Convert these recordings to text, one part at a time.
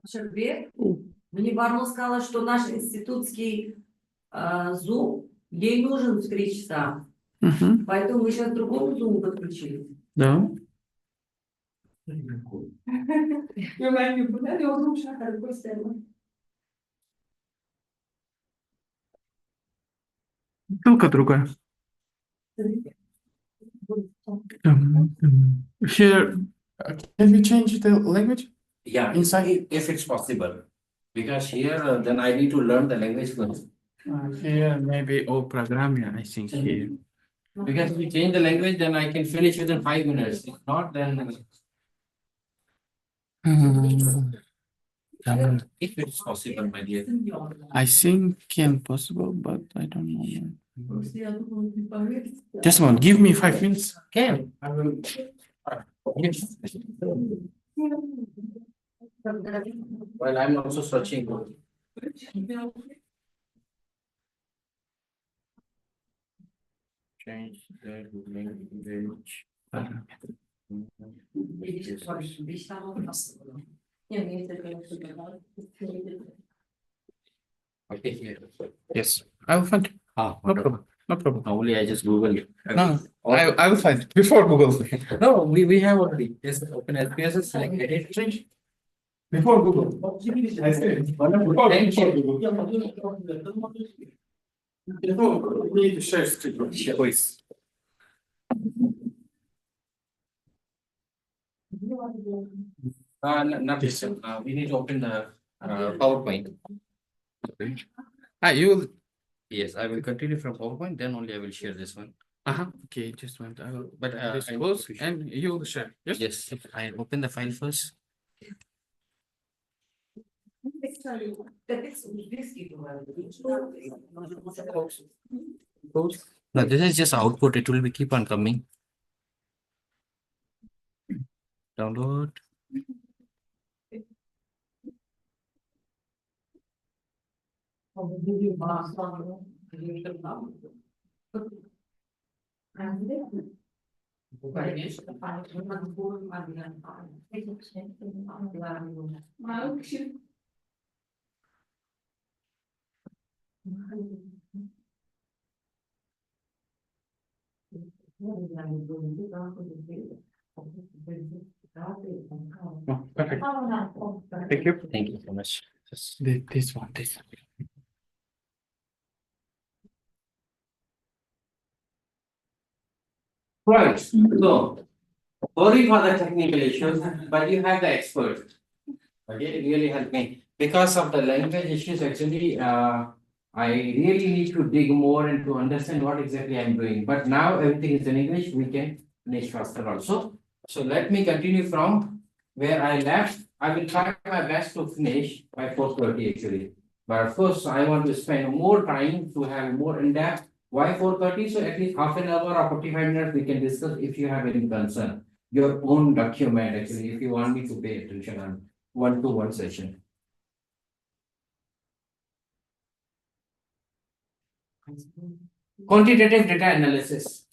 Шербек, мне Барно сказала, что наш институтский зум, ей нужен в 3 часа. Поэтому мы сейчас к другому зуму подключились. Да. Ссылка другая. Here, can we change the language? Yeah, Inside? if it's possible. Because here, then I need to learn the language first. Here, maybe all programming, I think here. Because if we change the language, then I can finish within 5 minutes. If not, then if it's possible, my dear. I think can possible, but I don't know. Just a moment, give me 5 minutes. Can. I will. Yes. Well, I'm also searching. Change the language. Okay, here. Yes, I will find. Ah, No problem. No problem. Only I just Google it. No, I will find before Google. No, we have already. Just open SPS, select edit. Change. Before Google. I said. Thank you. Before, we need to share screen, please. Not this one. We need to open the PowerPoint. You will. Yes, I will continue from PowerPoint, then only I will share this one. Okay, just one. I will. But Suppose and you will share. Yes. yes, I open the file first. Now this is just output. It will be keep on coming. Download. Perfect. Thank you. Thank you so much. This one. Right. So, sorry for the technical issues, but you have the experts. Okay, really help me. Because of the language issues, actually, I really need to dig more and to understand what exactly I'm doing. But now everything is in English, we can finish faster also. So let me continue from where I left. I will try my best to finish by 4:30 actually. But of course, I want to spend more time to have more in-depth. Why 4:30? So at least half an hour or 45 minutes we can discuss if you have any concern. Your own document actually, if you want me to pay attention on one-to-one session. Quantitative data analysis.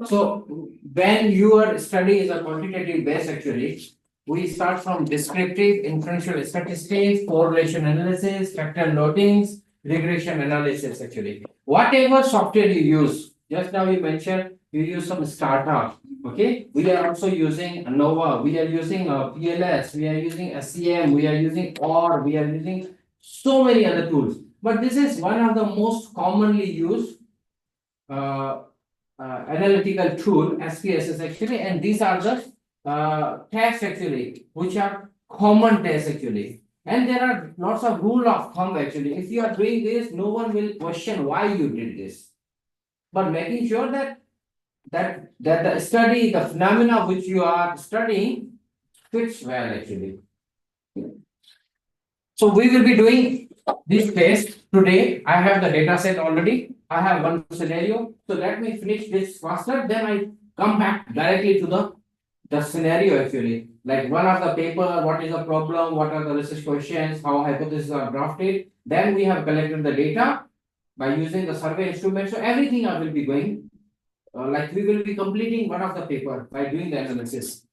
So when your study is a quantitative base actually, we start from descriptive, inferential statistics, correlation analysis, factor loadings, regression analysis actually. Whatever software you use, just now you mentioned you use some startup, okay? We are also using ANOVA, we are using PLS, we are using SEM, we are using OR, we are using so many other tools. But this is one of the most commonly used analytical tool, SPSS actually, and these are the tests actually, which are common tests actually. And there are lots of rule of thumb actually. If you are doing this, no one will question why you did this. But making sure that the study, the phenomena which you are studying fits well actually. So we will be doing this test today. I have the data set already. I have one scenario. So let me finish this faster. Then I come back directly to the scenario actually. Like one of the paper, what is the problem, what are the research questions, how hypotheses are drafted. Then we have collected the data by using the survey instrument. So everything I will be going, like we will be completing one of the paper by doing the analysis.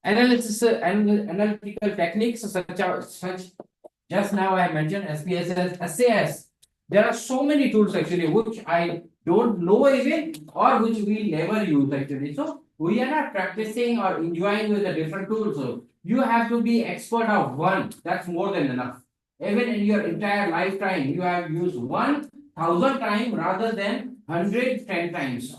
analysis and analytical techniques such just now I mentioned SPSS, SAS. There are so many tools actually which I don't know even or which we never use actually. So we are not practicing or enjoying with the different tools. So you have to be expert of one. That's more than enough. Even in your entire lifetime, you have used 1,000 times rather than 110 times.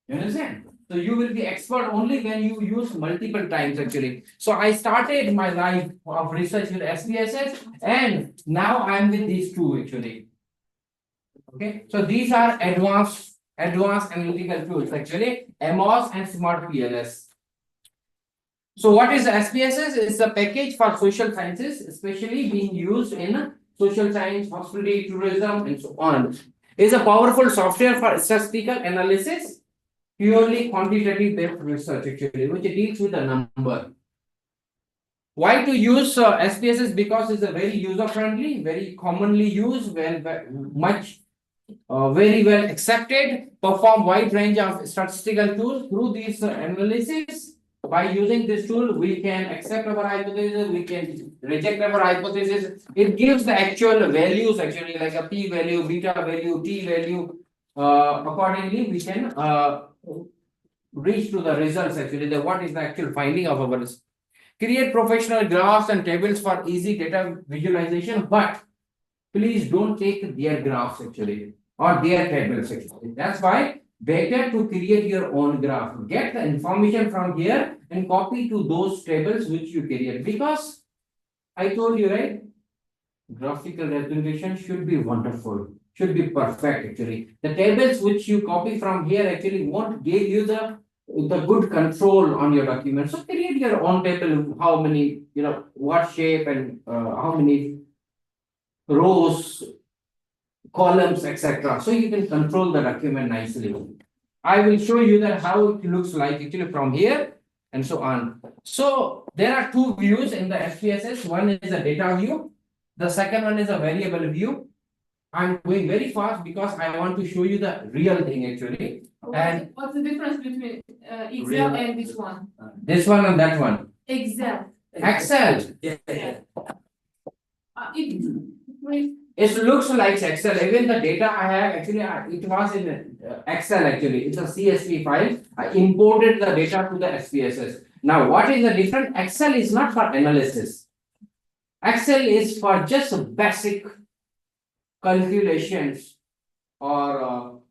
You understand? So you will be expert only when you use multiple times actually. So I started my life of research with SPSS and now I am with these two actually. Okay, so these are advanced analytical tools actually, MOS and Smart PLS. So what is SPSS? It's a package for social sciences, especially being used in social science, hospitality, tourism, and so on. It's a powerful software for statistical analysis, purely quantitative based research actually, which deals with a number. Why to use SPSS? Because it's a very user friendly, very commonly used, very well accepted, perform wide range of statistical tools through these analysis. By using this tool, we can accept our hypothesis, we can reject our hypothesis. It gives the actual values actually, like a p value, beta value, t value. Accordingly, we can reach to the results actually, what is the actual finding of ours. Create professional graphs and tables for easy data visualization, but please don't take their graphs actually or their tables actually. That's why better to create your own graph. Get the information from here and copy to those tables which you create, because I told you, right? Graphical representation should be wonderful, should be perfect actually. The tables which you copy from here actually won't give you the good control on your document. So create your own table, how many, what shape and how many rows, columns, etc. So you can control the document nicely. I will show you that how it looks like actually from here and so on. So there are two views in the SPSS. One is a data view. The second one is a variable view. I'm going very fast because I want to show you the real thing actually. And what's the difference between Excel and this one? This one and that one. Excel. Excel. It looks like Excel. Even the data I have actually, it was in Excel actually. It's a CSV file. I imported the data to the SPSS. Now, what is the difference? Excel is not for analysis. Excel is for just basic calculations or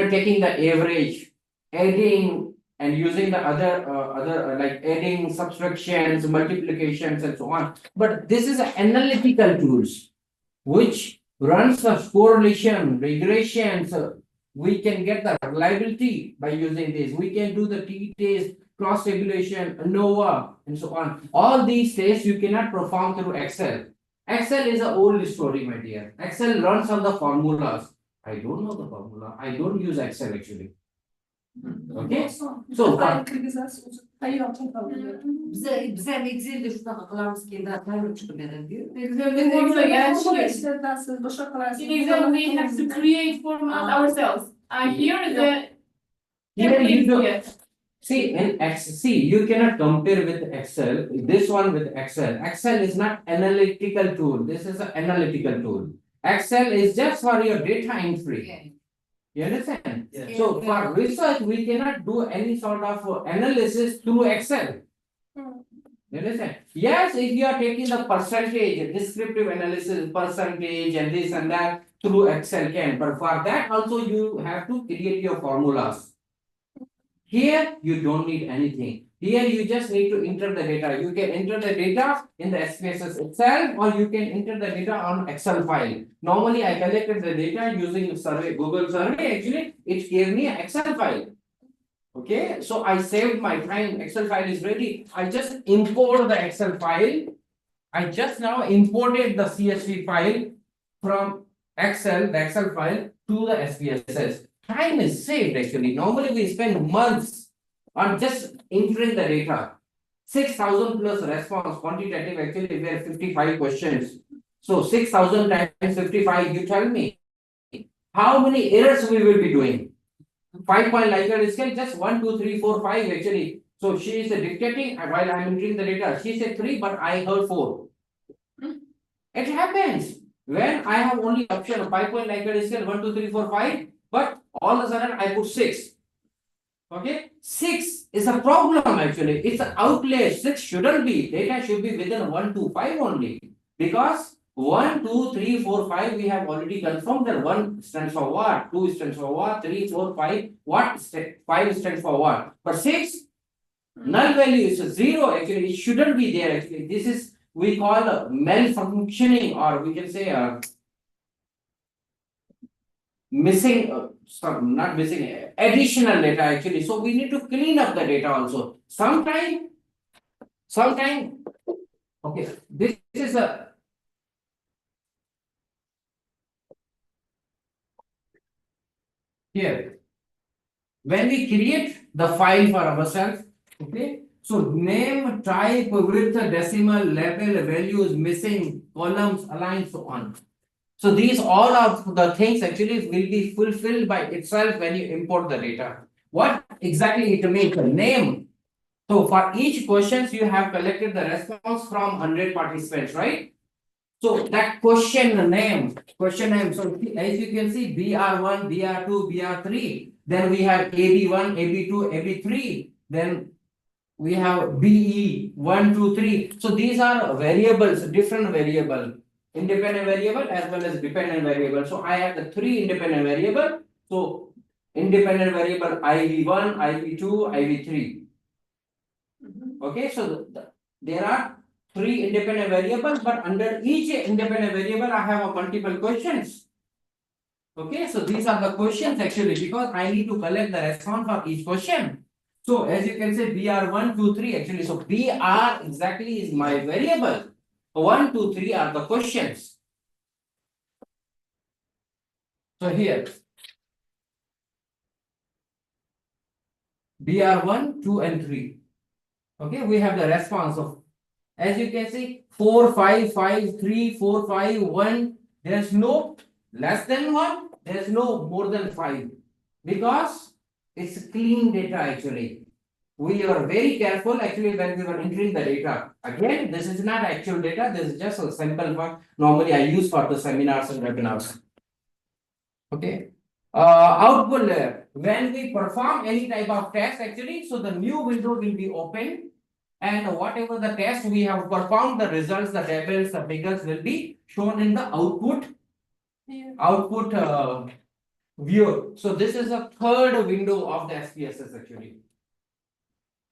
taking the average, adding and using the other like adding, subtractions, multiplications and so on. But this is analytical tools which runs the correlation, regressions. We can get the reliability by using this. We can do the t-test, cross tabulation, ANOVA and so on. All these tests you cannot perform through Excel. Excel is an old story, my dear. Excel runs on the formulas. I don't know the formula. I don't use Excel actually. Okay? So Bize Excel'de şurada kalamız kendi hatayla çıkıyor diyor. In Excel we have to create formulas ourselves. Here you don't. See, in Excel, you cannot compare with Excel. This one with Excel. Excel is not analytical tool. This is an analytical tool. Excel is just for your data entry. You understand? Yeah. So for research, we cannot do any sort of analysis through Excel. You understand? Yes, if you are taking the percentage, descriptive analysis, percentage and this and that through Excel can, but for that also you have to create your formulas. Here you don't need anything. Here you just need to enter the data. You can enter the data in the SPSS itself, or you can enter the data on Excel file. Normally I collected the data using survey, Google survey. Actually, it gave me an Excel file. Okay, so I saved my time. Excel file is ready. I just import the Excel file. I just now imported the CSV file from Excel, the Excel file to the SPSS. Time is saved actually. Normally we spend months on just entering the data. 6,000 plus response, quantitative actually were 55 questions. So 6,000 times 55, you tell me how many errors we will be doing. 5-point Likert scale, just 1, 2, 3, 4, 5 actually. So she is dictating while I am entering the data. She said 3, but I heard 4. It happens when I have only option of 5 point likelihood scale 1, 2, 3, 4, 5, but all of a sudden I put 6. Okay, 6 is a problem actually. It's an outlier. 6 shouldn't be. Data should be within 1 to 5 only. Because 1, 2, 3, 4, 5 we have already confirmed that 1 stands for what, 2 stands for what, 3, 4, 5, what 5 stands for what. But 6 null value is 0 actually. It shouldn't be there actually. This is we call malfunctioning, or we can say missing not missing additional data actually. So we need to clean up the data also. Sometime okay, this is a here when we create the file for ourselves. Okay, so name, type, width, decimal, label, values, missing, columns, align, so on. So these all of the things actually will be fulfilled by itself when you import the data. What exactly it means? The name. So for each questions you have collected the response from 100 participants, right? So that question name. So as you can see, BR1, BR2, BR3. Then we have AB1, AB2, AB3. Then we have BE1, 2, 3. So these are variables, different variable. Independent variable as well as dependent variable. So I have the 3 independent variable. So independent variable IV1, IV2, IV3. Okay, so there are 3 independent variables, but under each independent variable I have a multiple questions. Okay, so these are the questions actually, because I need to collect the response for each question. So as you can say BR1, 2, 3 actually. So BR exactly is my variable. 1, 2, 3 are the questions. So here BR1, 2, and 3. Okay, we have the response of, as you can see, 4, 5, 5, 3, 4, 5, 1. There's no less than 1. There's no more than 5. Because it's clean data actually. We are very careful actually when we were entering the data. Again, this is not actual data. This is just a sample one. Normally I use for the seminars and webinars. Okay. Output layer. When we perform any type of test actually, so the new window will be open, and whatever the test we have performed, the results, the tables, the figures will be shown in the output view. So this is a third window of the SPSS actually.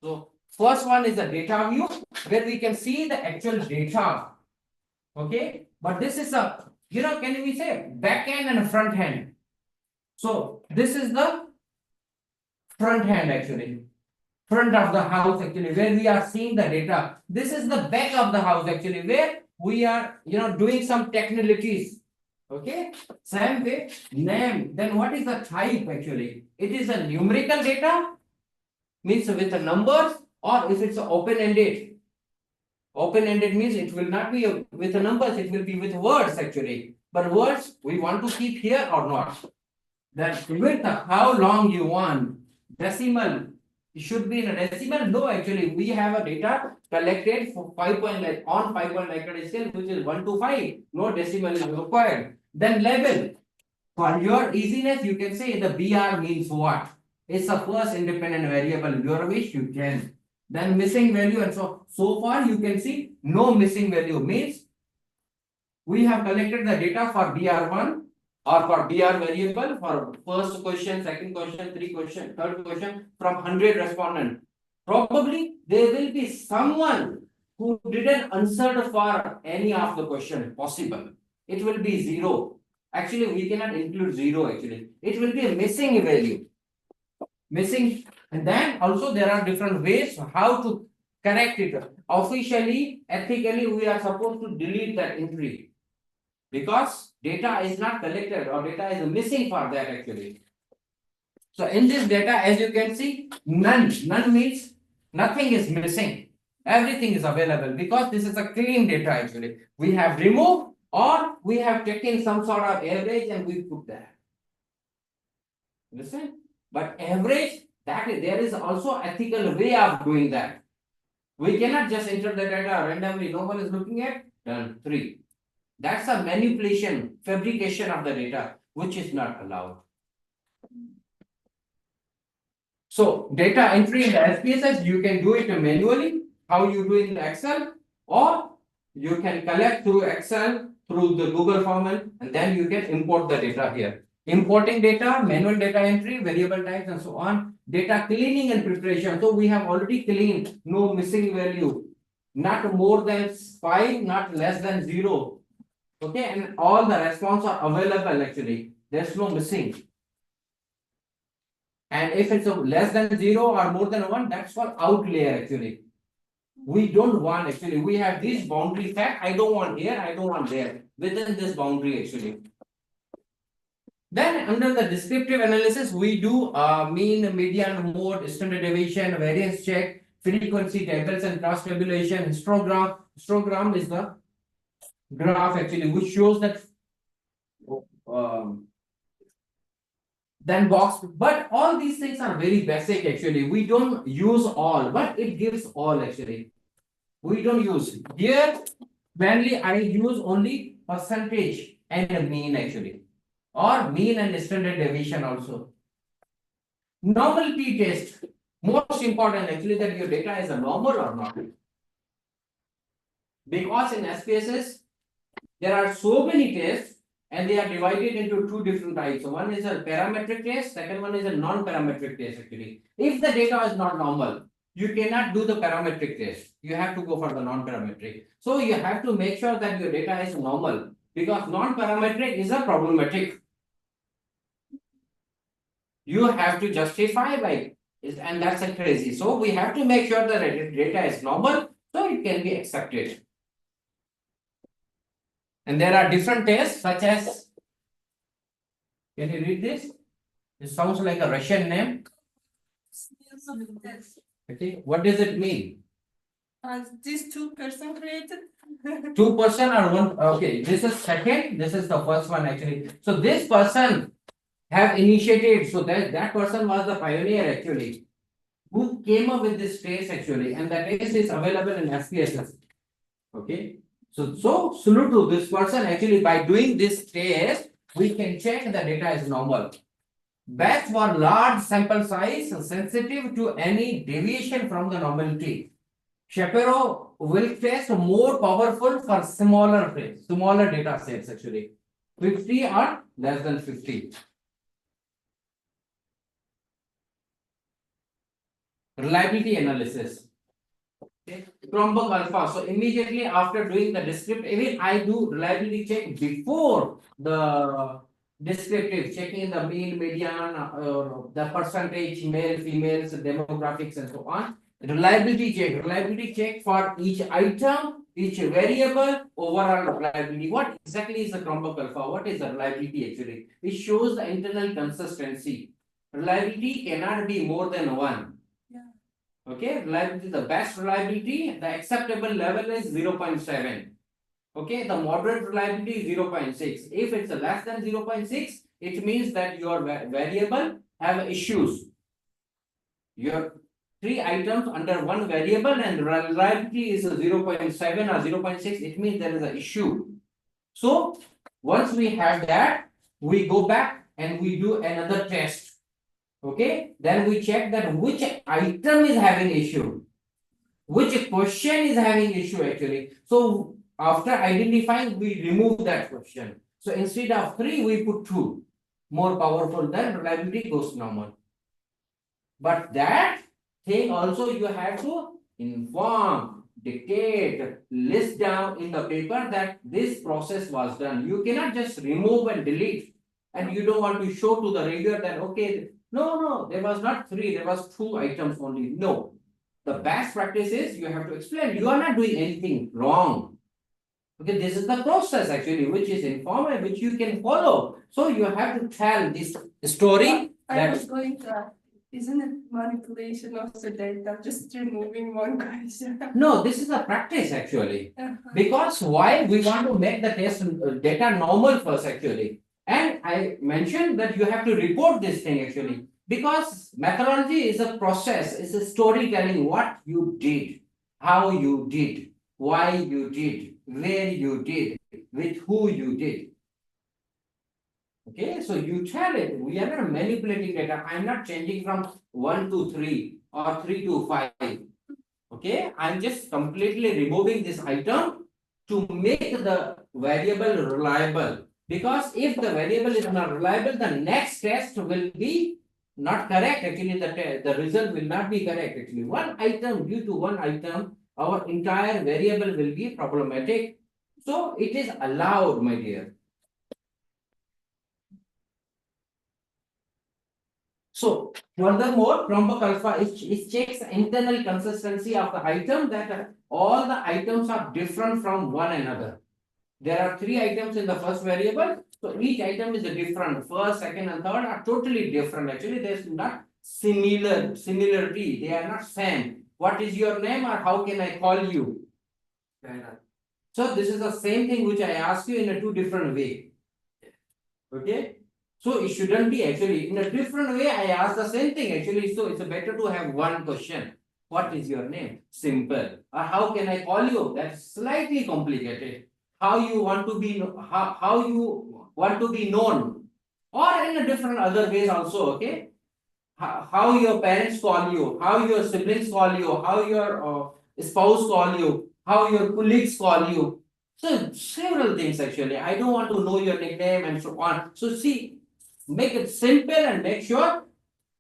So first one is the data view, where we can see the actual data. Okay, but this is a, can we say back end and front end? So this is the front hand actually, front of the house actually, where we are seeing the data. This is the back of the house actually, where we are doing some technicalities. Okay, same way name. Then what is the type actually? It is a numerical data, means with the numbers, or if it's open-ended. Open-ended means it will not be with the numbers, it will be with words actually. But words we want to keep here or not. That with how long you want. Decimal, it should be in a decimal. No, actually we have a data collected for 5 point on 5 point likelihood scale, which is 1 to 5. No decimal is required. Then label. For your easiness, you can say the BR means what? It's a first independent variable. Your wish you can. Then missing value, and so far you can see no missing value, means we have collected the data for BR1 or for BR variable for first question, second question, third question from 100 respondents. Probably there will be someone who didn't answer for any of the question possible. It will be 0. Actually, we cannot include 0 actually. It will be a missing value. Missing, and then also there are different ways how to correct it. Officially, ethically, we are supposed to delete that entry because data is not collected or data is missing for that actually. So in this data, as you can see, none means nothing is missing. Everything is available because this is a clean data actually. We have removed or we have taken some sort of average and we put that. Listen. But average there is also ethical way of doing that. We cannot just enter the data randomly, no one is looking at, done, 3. That's a manipulation, fabrication of the data, which is not allowed. So data entry in the SPSS, you can do it manually, how you do in the Excel, or you can collect through Excel, through the Google form, and then you can import the data here. Importing data, manual data entry, variable types, and so on. Data cleaning and preparation. So we have already cleaned, no missing value, not more than 5, not less than 0. Okay, and all the response are available actually. There's no missing. And if it's less than 0 or more than 1, that's called outlier actually. We don't want actually, we have this boundary fact, I don't want here, I don't want there, within this boundary actually. Then under the descriptive analysis, we do mean, median, mode, standard deviation, variance check, frequency tables and cross tabulation, histogram. Histogram is the graph actually, which shows that then box, but all these things are very basic actually. We don't use all, but it gives all actually. We don't use here. Mainly, I use only percentage and a mean actually, or mean and standard deviation also. Normality test, most important actually, that your data is a normal or not. Because in SPSS, there are so many tests and they are divided into 2 different types. So one is a parametric test, second one is a non-parametric test actually. If the data is not normal, you cannot do the parametric test. You have to go for the non-parametric. So you have to make sure that your data is normal, because non-parametric is a problematic. You have to justify like, and that's a crazy. So we have to make sure that the data is normal, so it can be accepted. And there are different tests such as, can you read this? It sounds like a Russian name. Okay, what does it mean? These 2 person created. 2 person or 1? Okay, this is second, this is the first one actually. So this person have initiated, so that person was the pioneer actually, who came up with this test actually, and the test is available in SPSS. Okay, so salute to this person actually. By doing this test, we can check the data is normal. Best for large sample size, sensitive to any deviation from the normality. Shapiro will test more powerful for smaller data sets actually, 50 or less than 50. Reliability analysis. Okay. Chromebook alpha. So immediately after doing the descriptive, even I do reliability check before the descriptive, checking the mean, median, the percentage, male, females, demographics, and so on. Reliability check for each item, each variable, overall reliability. What exactly is the Chromebook alpha? What is the reliability actually? It shows the internal consistency. Reliability cannot be more than 1. Okay, reliability, the best reliability, the acceptable level is 0.7. Okay, the moderate reliability is 0.6. If it's less than 0.6, it means that your variable have issues. Your 3 items under 1 variable and reliability is 0.7 or 0.6, it means there is an issue. So once we have that, we go back and we do another test. Okay, then we check that which item is having issue, which question is having issue actually. So after identifying, we remove that question. So instead of 3, we put 2, more powerful, then reliability goes normal. But that thing also you have to inform, dictate, list down in the paper that this process was done. You cannot just remove and delete, and you don't want to show to the reviewer that okay, no, there was not 3, there was 2 items only. No, the best practice is you have to explain you are not doing anything wrong. Okay, this is the process actually, which is informal, which you can follow. So you have to tell this story. I was going to ask, isn't it manipulation of the data, just removing 1 question? No, this is a practice actually. Uh-huh. Because why we want to make the test data normal first actually. And I mentioned that you have to report this thing actually. Because methodology is a process, it's a storytelling, what you did, how you did, why you did, where you did, with who you did. Okay, so you tell it, we are not manipulating data. I'm not changing from 1 to 3 or 3 to 5. Okay, I'm just completely removing this item to make the variable reliable. Because if the variable is not reliable, the next test will be not correct. Actually, the result will not be correct. Actually, one item, due to one item, our entire variable will be problematic. So it is allowed, my dear. So furthermore, Chromebook Alpha it checks the internal consistency of the item, that all the items are different from one another. There are 3 items in the first variable, so each item is different. First, second, and third are totally different. Actually, there's not similarity. They are not same. What is your name, or how can I call you? So this is the same thing which I asked you in a 2 different way. Okay. So it shouldn't be actually in a different way. I ask the same thing actually. So it's better to have one question. What is your name? Simple. Or how can I call you? That's slightly complicated. How you want to be, how you want to be known, or in a different other ways also. Okay. How your parents call you, how your siblings call you, how your spouse call you, how your colleagues call you. So several things actually. I don't want to know your nickname and so on. So see. Make it simple and make sure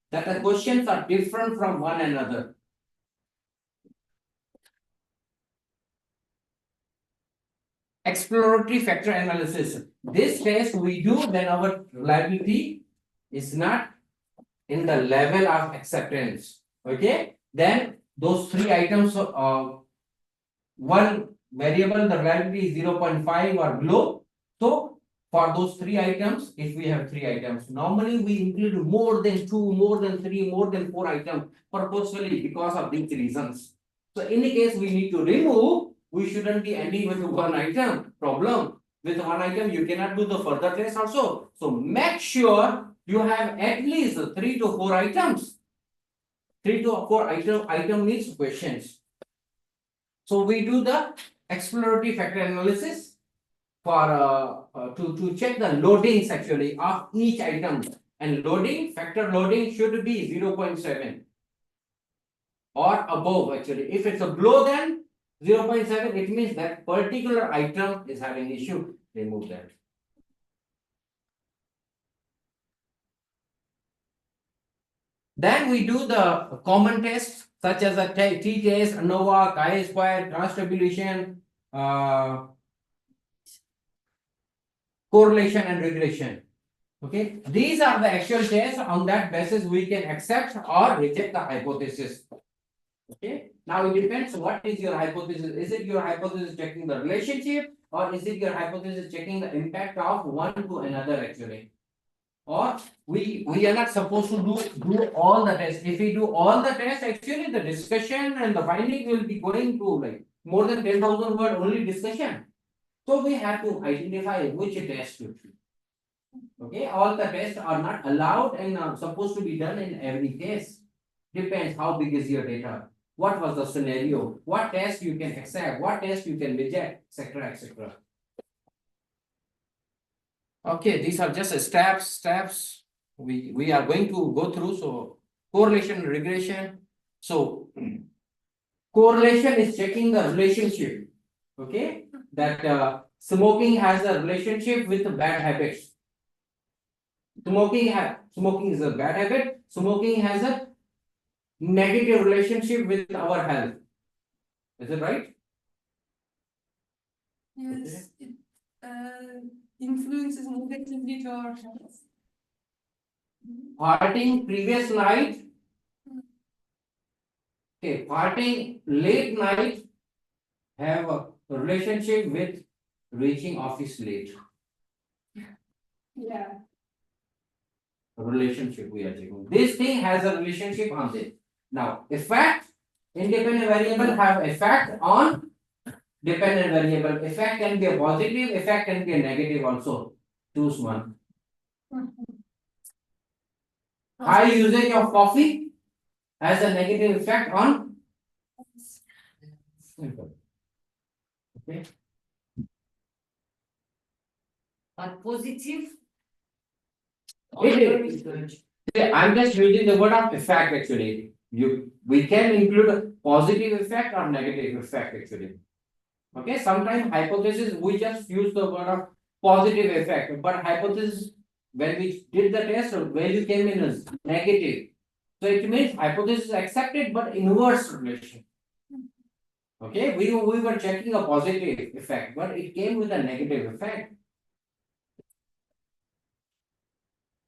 that the questions are different from one another. Exploratory factor analysis. This test we do when our reliability is not in the level of acceptance. Okay, then those 3 items, one variable, the reliability is 0.5 or below. So for those 3 items, if we have 3 items, normally we include more than 2, more than 3, more than 4 items purposefully because of these reasons. So in the case we need to remove, we shouldn't be ending with 1 item problem. With 1 item, you cannot do the further test also. So make sure you have at least 3 to 4 items. 3 to 4 item means questions. So we do the exploratory factor analysis for to check the loadings actually of each item, and factor loading should be 0.7 or above actually. If it's a below than 0.7, it means that particular item is having issue. Remove that. Then we do the common tests such as the t-test, ANOVA, chi-square, cross-tabulation, correlation and regression. Okay, these are the actual tests. On that basis, we can accept or reject the hypothesis. Okay, now it depends what is your hypothesis. Is it your hypothesis checking the relationship, or is it your hypothesis checking the impact of one to another actually? Or we are not supposed to do all the tests. If we do all the tests, actually the discussion and the finding will be going to like more than 10,000 word only discussion. So we have to identify which test to do. Okay, all the tests are not allowed and are supposed to be done in every case. Depends how big is your data, what was the scenario, what test you can accept, what test you can reject, etc., etc. Okay, these are just steps we are going to go through. So correlation, regression. So correlation is checking the relationship. Okay, that smoking has a relationship with bad habits. Smoking is a bad habit. Smoking has a negative relationship with our health. Is it right? Yes, it influences negatively to our health. Partying previous night. Okay, partying late night have a relationship with reaching office late. Yeah. Relationship we are checking. This thing has a relationship on this. Now, effect, independent variable have effect on dependent variable. Effect can be a positive, effect can be a negative also. Choose one. High usage of coffee has a negative effect on. Okay. But positive. It is. I'm just using the word of effect actually. We can include a positive effect or negative effect actually. Okay, sometimes hypothesis we just use the word of positive effect, but hypothesis when we did the test, value came in as negative. So it means hypothesis accepted but inverse relation. Okay, we were checking a positive effect, but it came with a negative effect.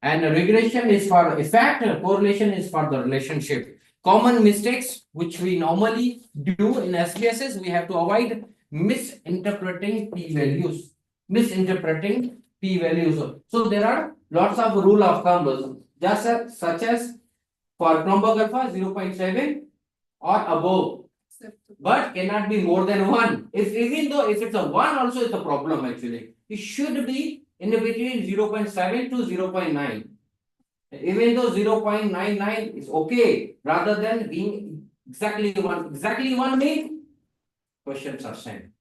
And regression is for effect, correlation is for the relationship. Common mistakes which we normally do in SPSS, we have to avoid misinterpreting p-values. So there are lots of rule of thumb, just such as for Cronberg alpha 0.7 or above, but cannot be more than 1. Even though if it's a 1 also it's a problem actually. It should be in between 0.7 to 0.9. Even though 0.99 is okay, rather than being exactly 1. Exactly 1 means questions are sent.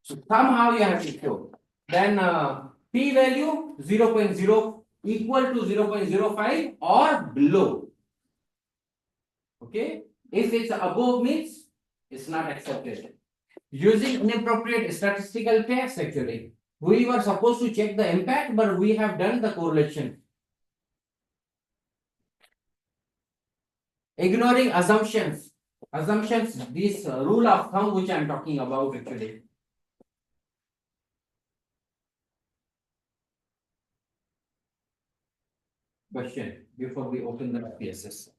So somehow you have to show. Then p-value 0.0 equal to 0.05 or below. Okay, if it's above means it's not accepted. Using inappropriate statistical tests actually. We were supposed to check the impact, but we have done the correlation. Ignoring assumptions. This rule of thumb which I am talking about actually. Question before we open the PSS.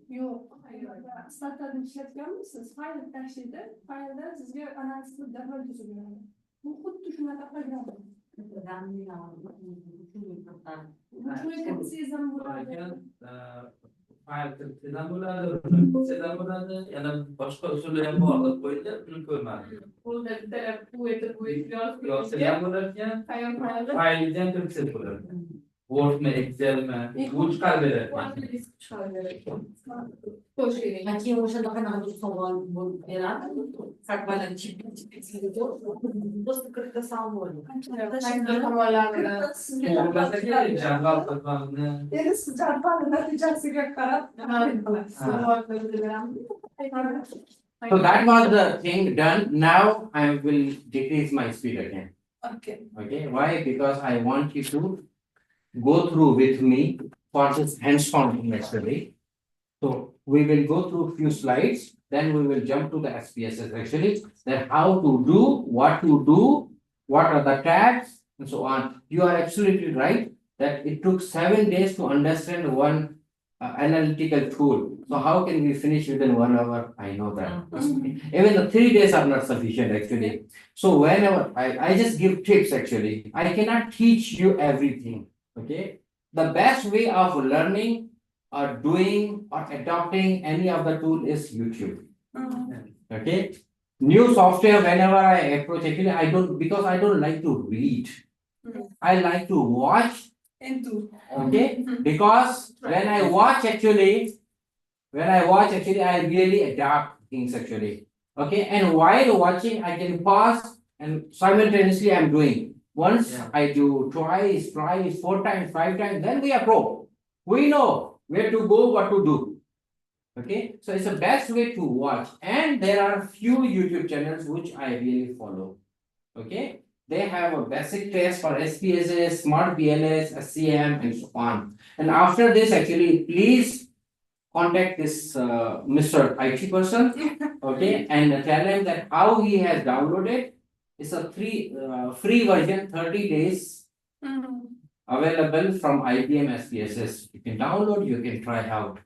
Yok, hayır. Zaten işletmiyorsunuz. Hayır, her şeyde. Hayırda sizce analizli daha düzgün. Bu kut düşünme daha güzel. Başka usullerin bu arada koyunca bunu koymadım. Burada bir tane kuvveti Yok, selamlarken aileden Türkçe kullanır. Word mi, Excel mi? Bu çıkar verir. Aqui hoje ela vai na redução moderada, sabe, vai na tipo doce de salmão. Deniz sıcaktan netice sıcak karar. So that was the thing done. Now I will decrease my speed again. Okay. Okay, why? Because I want you to go through with me for this hands-on actually. So we will go through few slides, then we will jump to the SPSS actually, then how to do, what are the tabs, and so on. You are absolutely right that it took 7 days to understand one analytical tool. So how can we finish within 1 hour? I know that. Even the 3 days are not sufficient actually. So whenever I just give tips actually, I cannot teach you everything. Okay, the best way of learning or doing or adopting any of the tool is YouTube. Okay, new software whenever I approach actually I don't, because I don't like to read. I like to watch. Okay, because when I watch actually I really adapt things actually. Okay, and while watching I can pause and simultaneously I'm doing. Once I do twice, 4 times, 5 times, then we are pro. We know where to go, what to do. Okay, so it's the best way to watch. And there are few YouTube channels which I really follow. Okay, they have a basic test for SPSS, Smart BLS, SCM, and so on. And after this, actually, please contact this Mr. IT person. Okay, and tell him that how he has downloaded. It's a free version, 30 days available from IBM SPSS. You can download, you can try out.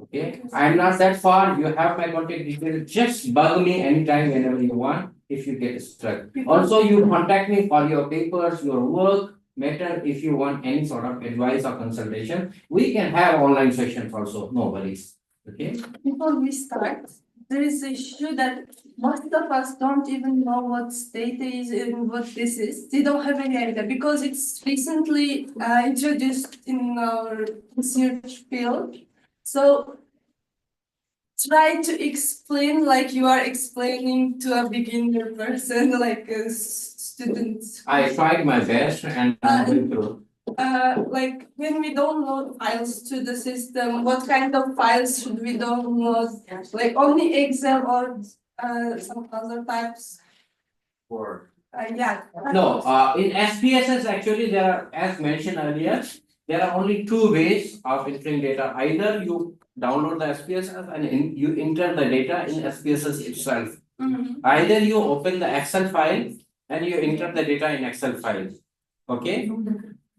Okay, I am not that far. You have my contact details. Just bug me anytime, whenever you want, if you get stuck. Also, you contact me for your papers, your work matter. If you want any sort of advice or consultation, we can have online sessions also. No worries. Okay. Before we start, there is an issue that most of us don't even know what data is and what this is. They don't have any idea because it's recently introduced in our research field. So try to explain like you are explaining to a beginner person, like a student. I tried my best and I'm going through. Like when we download files to the system, what kind of files should we download? Like only Excel or some other types? Word. Yeah. No, in SPSS actually there are, as mentioned earlier, there are only two ways of entering data. Either you download the SPSS and you enter the data in SPSS itself. Either you open the Excel file and you enter the data in Excel file. Okay?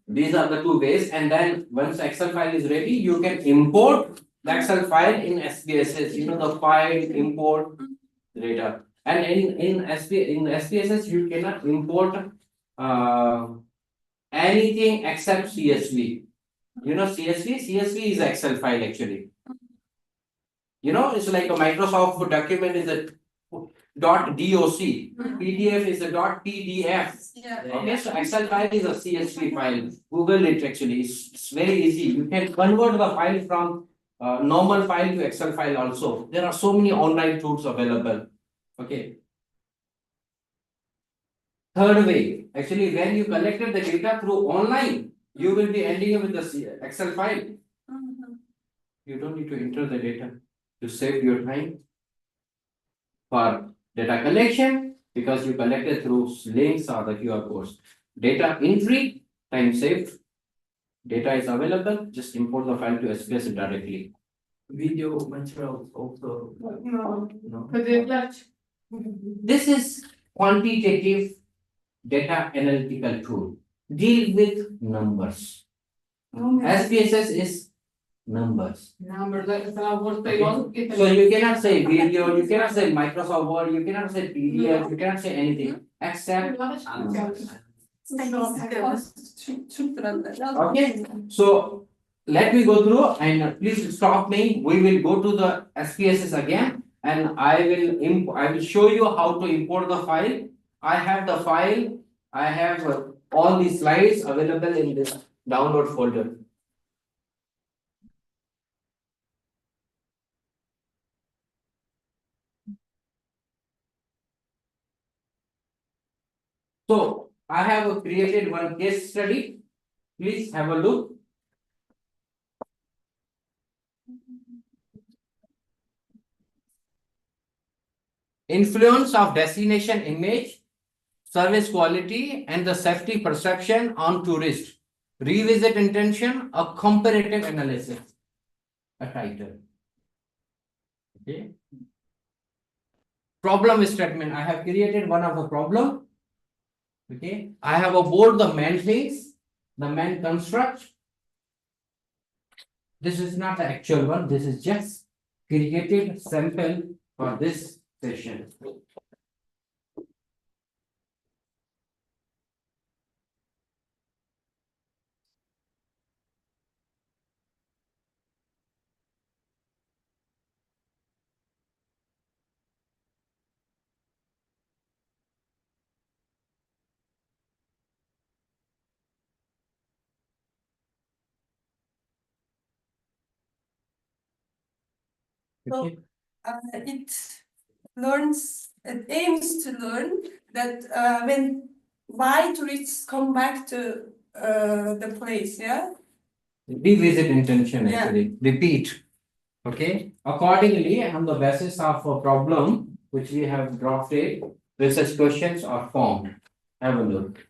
These are the two ways, and then once the Excel file is ready, you can import the Excel file in SPSS. You know the file import data. And in SPSS, you cannot import anything except CSV. You know CSV? CSV is an Excel file actually. You know, it's like a Microsoft document is a .doc. PDF is a .pdf. Yeah. Okay, so Excel file is a CSV file. Google it actually. It's very easy. You can convert the file from normal file to Excel file also. There are so many online tools available. Okay. Third way, actually, when you collected the data through online, you will be ending up with the Excel file. You don't need to enter the data to save your time for data collection because you collected through links or the QR codes. Data entry, time saved. Data is available, just import the file to SPSS directly. Video materials also. No. No. This is quantitative data analytical tool. Deal with numbers. SPSS is numbers. So you cannot say video, you cannot say Microsoft Word, you cannot say PDF, you cannot say anything except numbers. Okay, so let me go through and please stop me. We will go to the SPSS again and I will show you how to import the file. I have the file. I have all the slides available in this download folder. So I have created one case study. Please have a look. Influence of destination image, service quality, and the safety perception on tourists. Revisit intention, a comparative analysis. A title. Okay. Problem statement. I have created one of the problem. Okay. I have aboard the main phase, the main construct. This is not the actual one. This is just created sample for this session. So it aims to learn that why tourists come back to the place, yeah? Revisit intention Yeah. actually. Repeat. Okay. Accordingly, on the basis of a problem which we have drafted, research questions are formed. Have a look.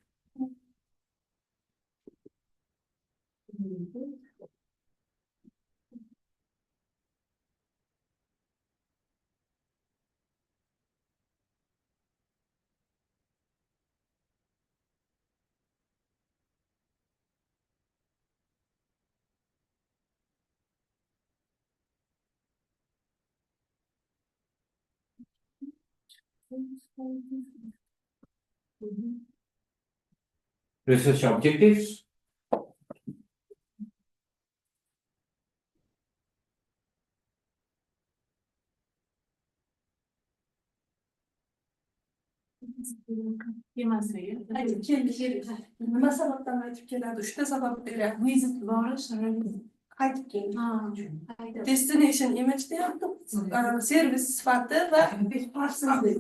Research objectives. Nima sababdan qaytib keladi? Uchta sabab beradi. Visit borish, qaytib keladi. Destination image deyapti, servis sifati va xavfsizlik.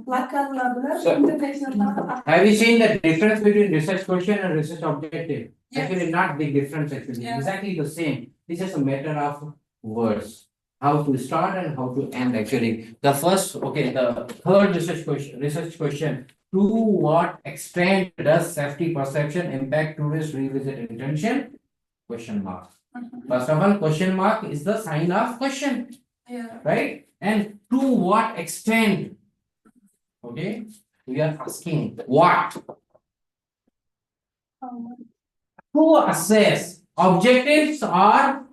Lokallar bilan international. Have you seen the difference between research question and research objective? Actually, not big difference actually, exactly the same. This is a matter of words. How to start and how to end actually. The first, okay, the third research question. To what extent does safety perception impact tourist revisit intention? Question mark. First of all, question mark is the sign of question, right? And to what extent? Okay, we are asking what? To assess. Objectives are,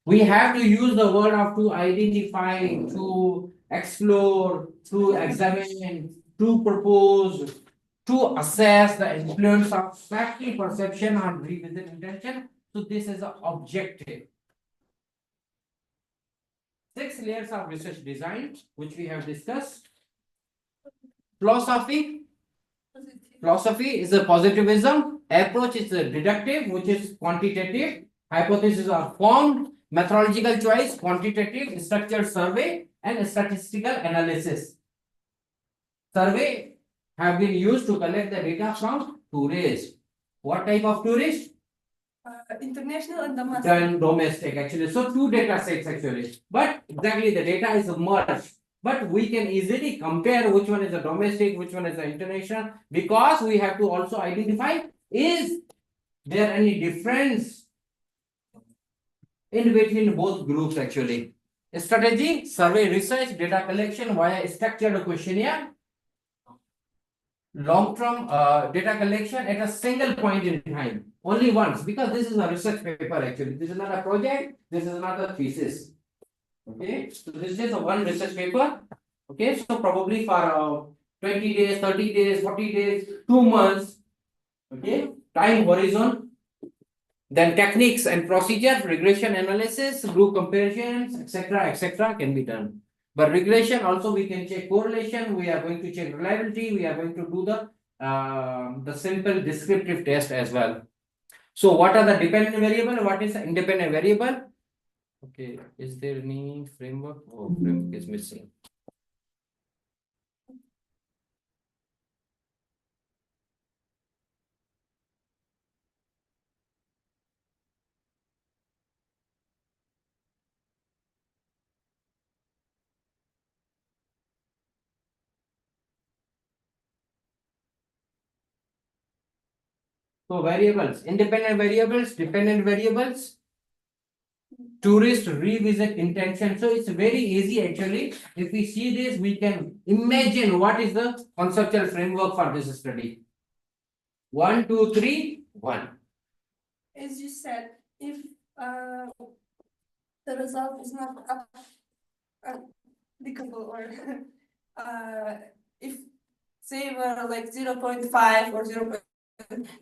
we have to use the word of to identify, to explore, to examine, to propose, to assess the influence of safety perception on revisit intention. So this is the objective. 6 layers of research design, which we have discussed. Philosophy. Philosophy is a positivism. Approach is a deductive, which is quantitative. Hypotheses are formed. Methodological choice, quantitative, structured survey, and statistical analysis. Survey have been used to collect the data from tourists. What type of tourists? International and domestic. Then domestic actually. So 2 data sets actually. But exactly the data is merged. But we can easily compare which one is a domestic, which one is an international, because we have to also identify, is there any difference in between both groups actually. Strategy, survey research, data collection via structured questionnaire. Long-term data collection at a single point in time, only once, because this is a research paper actually. This is not a project, this is not a thesis. Okay, so this is a one research paper. Okay, so probably for 20 days, 30 days, 40 days, 2 months. Okay, time horizon. Then techniques and procedure, regression analysis, group comparisons, etc. can be done. But regression also we can check correlation. We are going to check reliability. We are going to do the simple descriptive test as well. So what are the dependent variable? What is the independent variable? Okay, is there any framework? Oh, framework is missing. So variables, independent variables, dependent variables, tourist revisit intention. So it's very easy actually. If we see this, we can imagine what is the conceptual framework for this study. 1, 2, 3, 1. As you said, if the result is not applicable or if say we're like 0.5 or 0.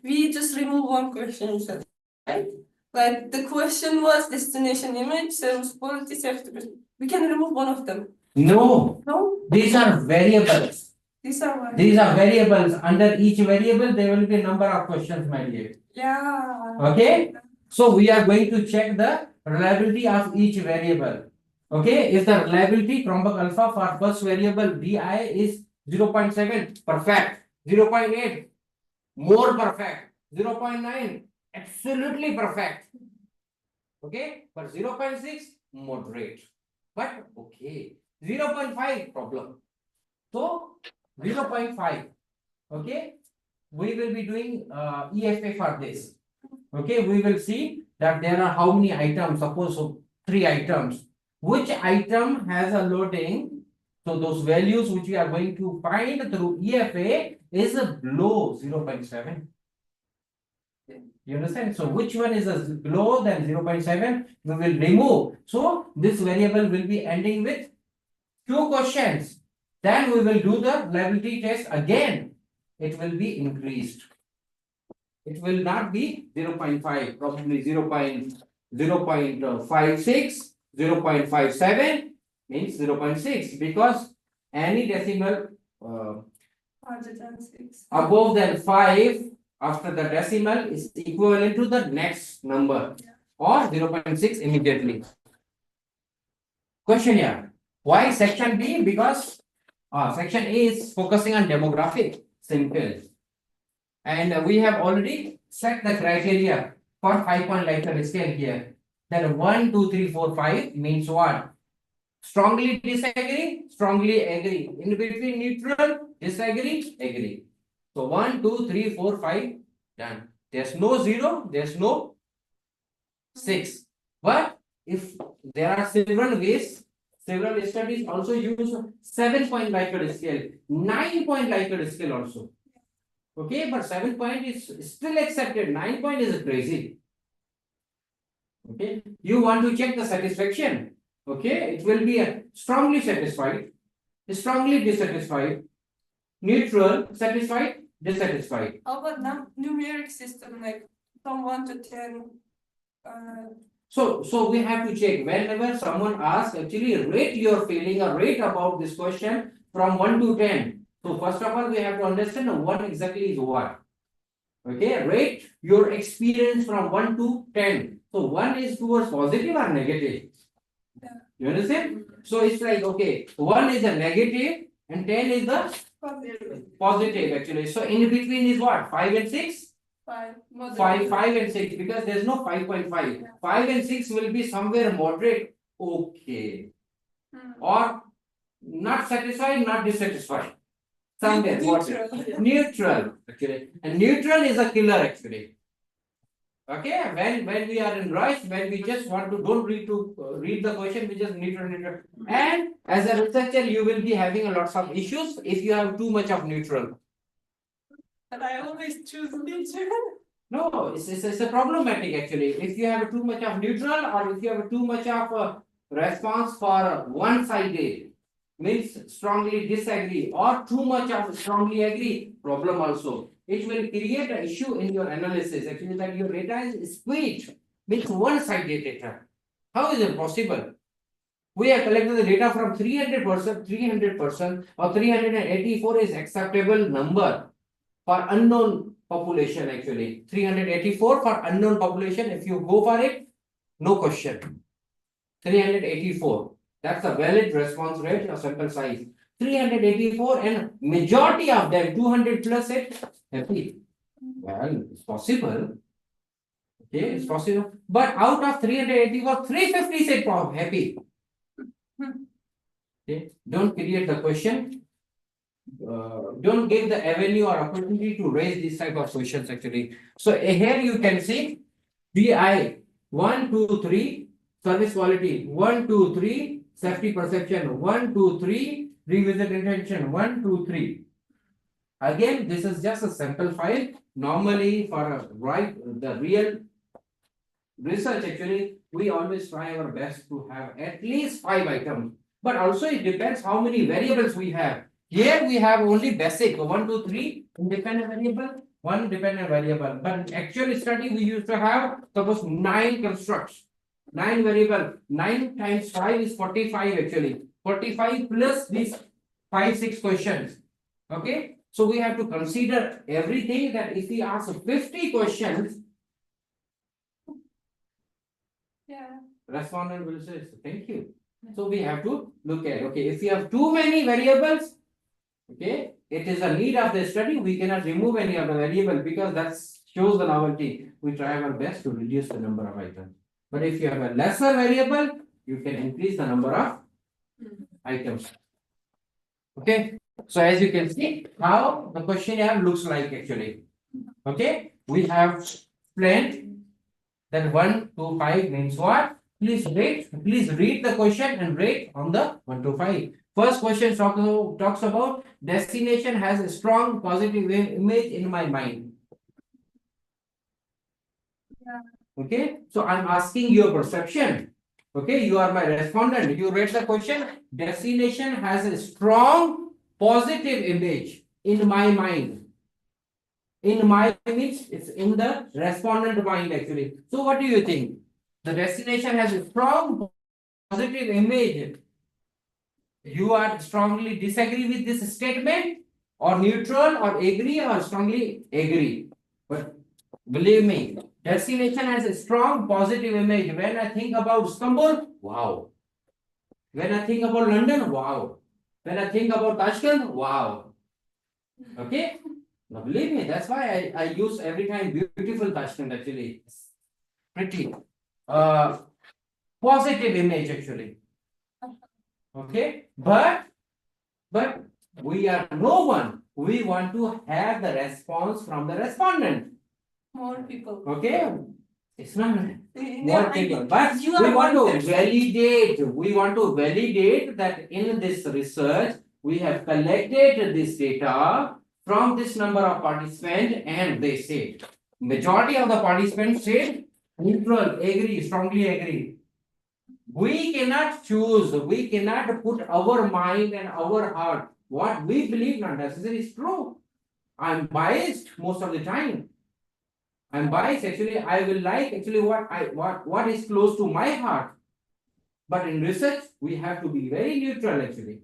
We just remove one question, right? Like the question was destination image, service quality, safety. We can remove one of them. No. No? These are variables. These are what? These are variables. Under each variable, there will be a number of questions, my dear. Yeah. Okay. So we are going to check the reliability of each variable. Okay. If the reliability Cronbach alpha for first variable DI is 0.7, perfect. 0.8, more perfect. 0.9, absolutely perfect. Okay. But 0.6, moderate. But okay. 0.5, problem. So 0.5. Okay. We will be doing EFA for this. Okay, we will see that there are how many items, suppose 3 items. Which item has a loading? So those values which we are going to find through EFA is below 0.7. You understand? So which one is below than 0.7? We will remove. So this variable will be ending with 2 questions. Then we will do the reliability test again. It will be increased. It will not be 0.5, probably 0.56, 0.57 means 0.6, because any decimal Larger than 6. Above than 5 after the decimal is equivalent to the next number or 0.6 immediately. Question here. Why section B? Because section A is focusing on demographic. Simple. And we have already set the criteria for 5-point Likert scale here. That 1, 2, 3, 4, 5 means what? Strongly disagree, strongly agree. In between neutral, disagree, agree. So 1, 2, 3, 4, 5, done. There's no 0, there's no 6. But if there are several ways, several studies also use 7-point Likert scale, 9-point Likert scale also. Okay, but 7-point is still accepted. 9-point is crazy. Okay, you want to check the satisfaction. Okay, it will be a strongly satisfied, strongly dissatisfied, neutral, satisfied, dissatisfied. How about numeric system, like from 1 to 10? So we have to check whenever someone asks, actually rate your feeling or rate about this question from 1 to 10. So first of all, we have to understand 1 exactly is what. Okay, rate your experience from 1 to 10. So 1 is towards positive or negative. You understand? So it's like, okay, 1 is a negative and 10 is the positive actually. So in between is what? 5 and 6? 5. 5 and 6, because there's no 5.5. 5 and 6 will be somewhere moderate. Okay. Or not satisfied, not dissatisfied. Somewhere moderate. Neutral actually. And neutral is a killer actually. Okay, when we are in rush, when we just want to don't read the question, we just neutral. And as a researcher, you will be having a lots of issues if you have too much of neutral. But I always choose neutral. No, it's a problematic actually. If you have too much of neutral or if you have too much of a response for one-sided, means strongly disagree, or too much of strongly agree, problem also. It will create an issue in your analysis. Actually, that your data is skewed, means one-sided data. How is it possible? We have collected the data from 300%, or 384 is acceptable number for unknown population actually. 384 for unknown population, if you go for it, no question. 384, that's a valid response rate or sample size. 384 and majority of them, 200 plus it, happy. Well, it's possible. Okay, it's possible. But out of 384, 350 said happy. Okay, don't create the question. Don't give the avenue or opportunity to raise this type of questions actually. So here you can see BI 1, 2, 3, service quality 1, 2, 3, safety perception 1, 2, 3, revisit intention 1, 2, 3. Again, this is just a sample file. Normally for the real research actually, we always try our best to have at least 5 items. But also it depends how many variables we have. Here we have only basic 1, 2, 3 independent variable, 1 dependent variable. But in actual study we used to have suppose 9 constructs, 9 variable. 9 times 5 is 45 actually. 45 plus these 5, 6 questions. Okay. So we have to consider everything, that if we ask 50 questions, respondent will say thank you. So we have to look at, okay, if you have too many variables, okay, it is a need of the study, we cannot remove any of the variable because that shows the novelty. We try our best to reduce the number of items. But if you have a lesser variable, you can increase the number of items. Okay, so as you can see how the questionnaire looks like actually. Okay, we have explained that 1 to 5 means what? Please read the question and rate on the 1 to 5. First question talks about destination has a strong positive image in my mind. Okay, so I'm asking your perception. Okay, you are my respondent. You read the question. Destination has a strong positive image in my mind. In my means it's in the respondent mind actually. So what do you think? The destination has a strong positive image. You are strongly disagree with this statement or neutral or agree or strongly agree. But believe me, destination has a strong positive image. When I think about Istanbul, wow. When I think about London, wow. When I think about Tashkent, wow. Okay? Now believe me, that's why I use every time beautiful Tashkent actually. Pretty. Positive image actually. Okay? But we are no one. We want to have the response from the respondent. More people. Okay? It's not Yeah, more people. But you we are want one to validate. We want to validate that in this research, we have collected this data from this number of participants, and they said majority of the participants said neutral, agree, strongly agree. We cannot choose, we cannot put our mind and our heart. What we believe not necessarily is true. I'm biased most of the time. I'm biased actually. I will like actually what is close to my heart. But in research, we have to be very neutral actually.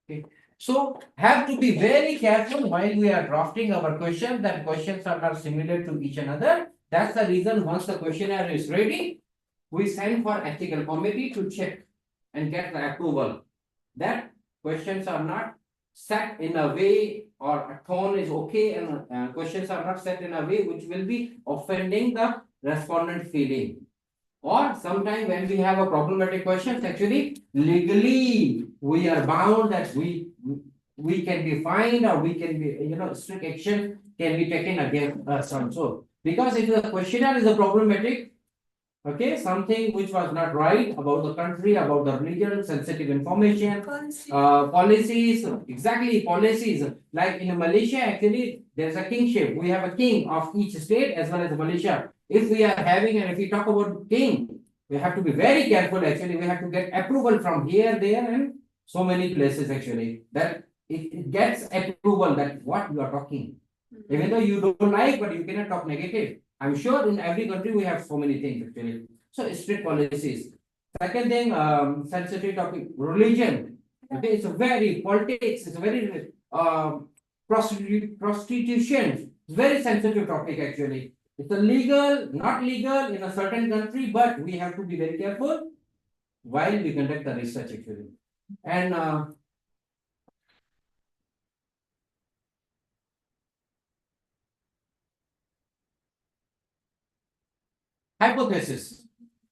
Okay. So have to be very careful while we are drafting our questions, that questions are not similar to each another. That's the reason once the questionnaire is ready, we send for ethical committee to check and get the approval. That questions are not set in a way, or a tone is okay, and questions are not set in a way which will be offending the respondent feeling. Or sometimes when we have a problematic question, actually legally we are bound that we can be fined, or we can be, strict action can be taken against us also. Because if the questionnaire is a problematic, okay, something which was not right about the country, about the religion, sensitive information, policies, exactly policies. Like in Malaysia, actually, there's a kingship. We have a king of each state as well as Malaysia. If we are having, and if we talk about king, we have to be very careful. Actually, we have to get approval from here, there, and so many places. Actually, that it gets approval that what you are talking, even though you don't like, but you cannot talk negative. I'm sure in every country we have so many things actually. So strict policies. Second thing, sensitive topic, religion. Okay, it's a very politics. It's a very prostitution. It's very sensitive topic actually. It's a legal, not legal in a certain country, but we have to be very careful while we conduct the research actually. And hypothesis.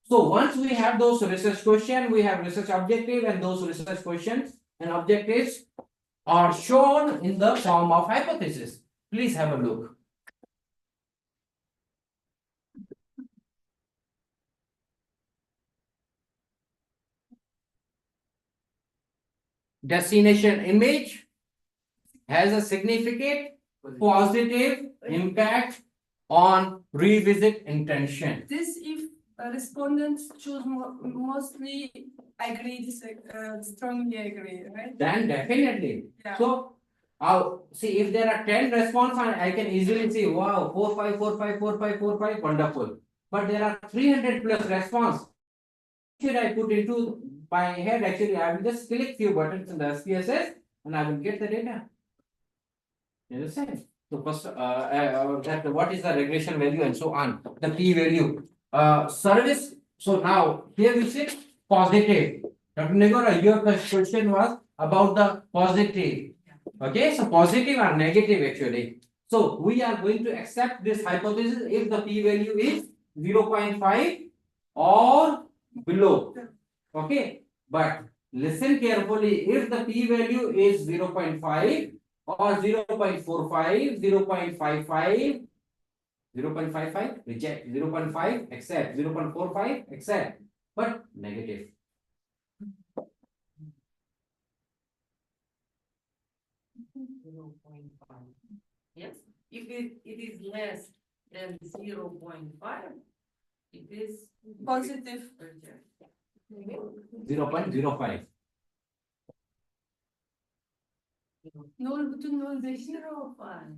So once we have those research questions, we have research objective, and those research questions and objectives are shown in the form of hypothesis. Please have a look. Destination image has a significant positive impact on revisit intention. This if respondents choose mostly agree, strongly agree, right? Then definitely. Yeah. So, see, if there are 10 responses, I can easily say, wow, 4, 5, 4, 5, 4, 5, 4, 5, wonderful. But there are 300 plus response. Should I put into my head? Actually, I will just click few buttons in the SPSS and I will get the data. You understand? So first, that what is the regression value and so on. The p value. Service. So now here we say positive. Dr. Negora, your question was about the positive. Okay, so positive or negative actually. So we are going to accept this hypothesis if the p value is 0.5 or below. Okay, but listen carefully. If the p value is 0.5 or 0.45, 0.55, 0.55, reject, 0.5, accept, 0.45, accept, but negative. Yes, if it is less than 0.5, it is Positive. 0.05. Nol bütün nol 0.5.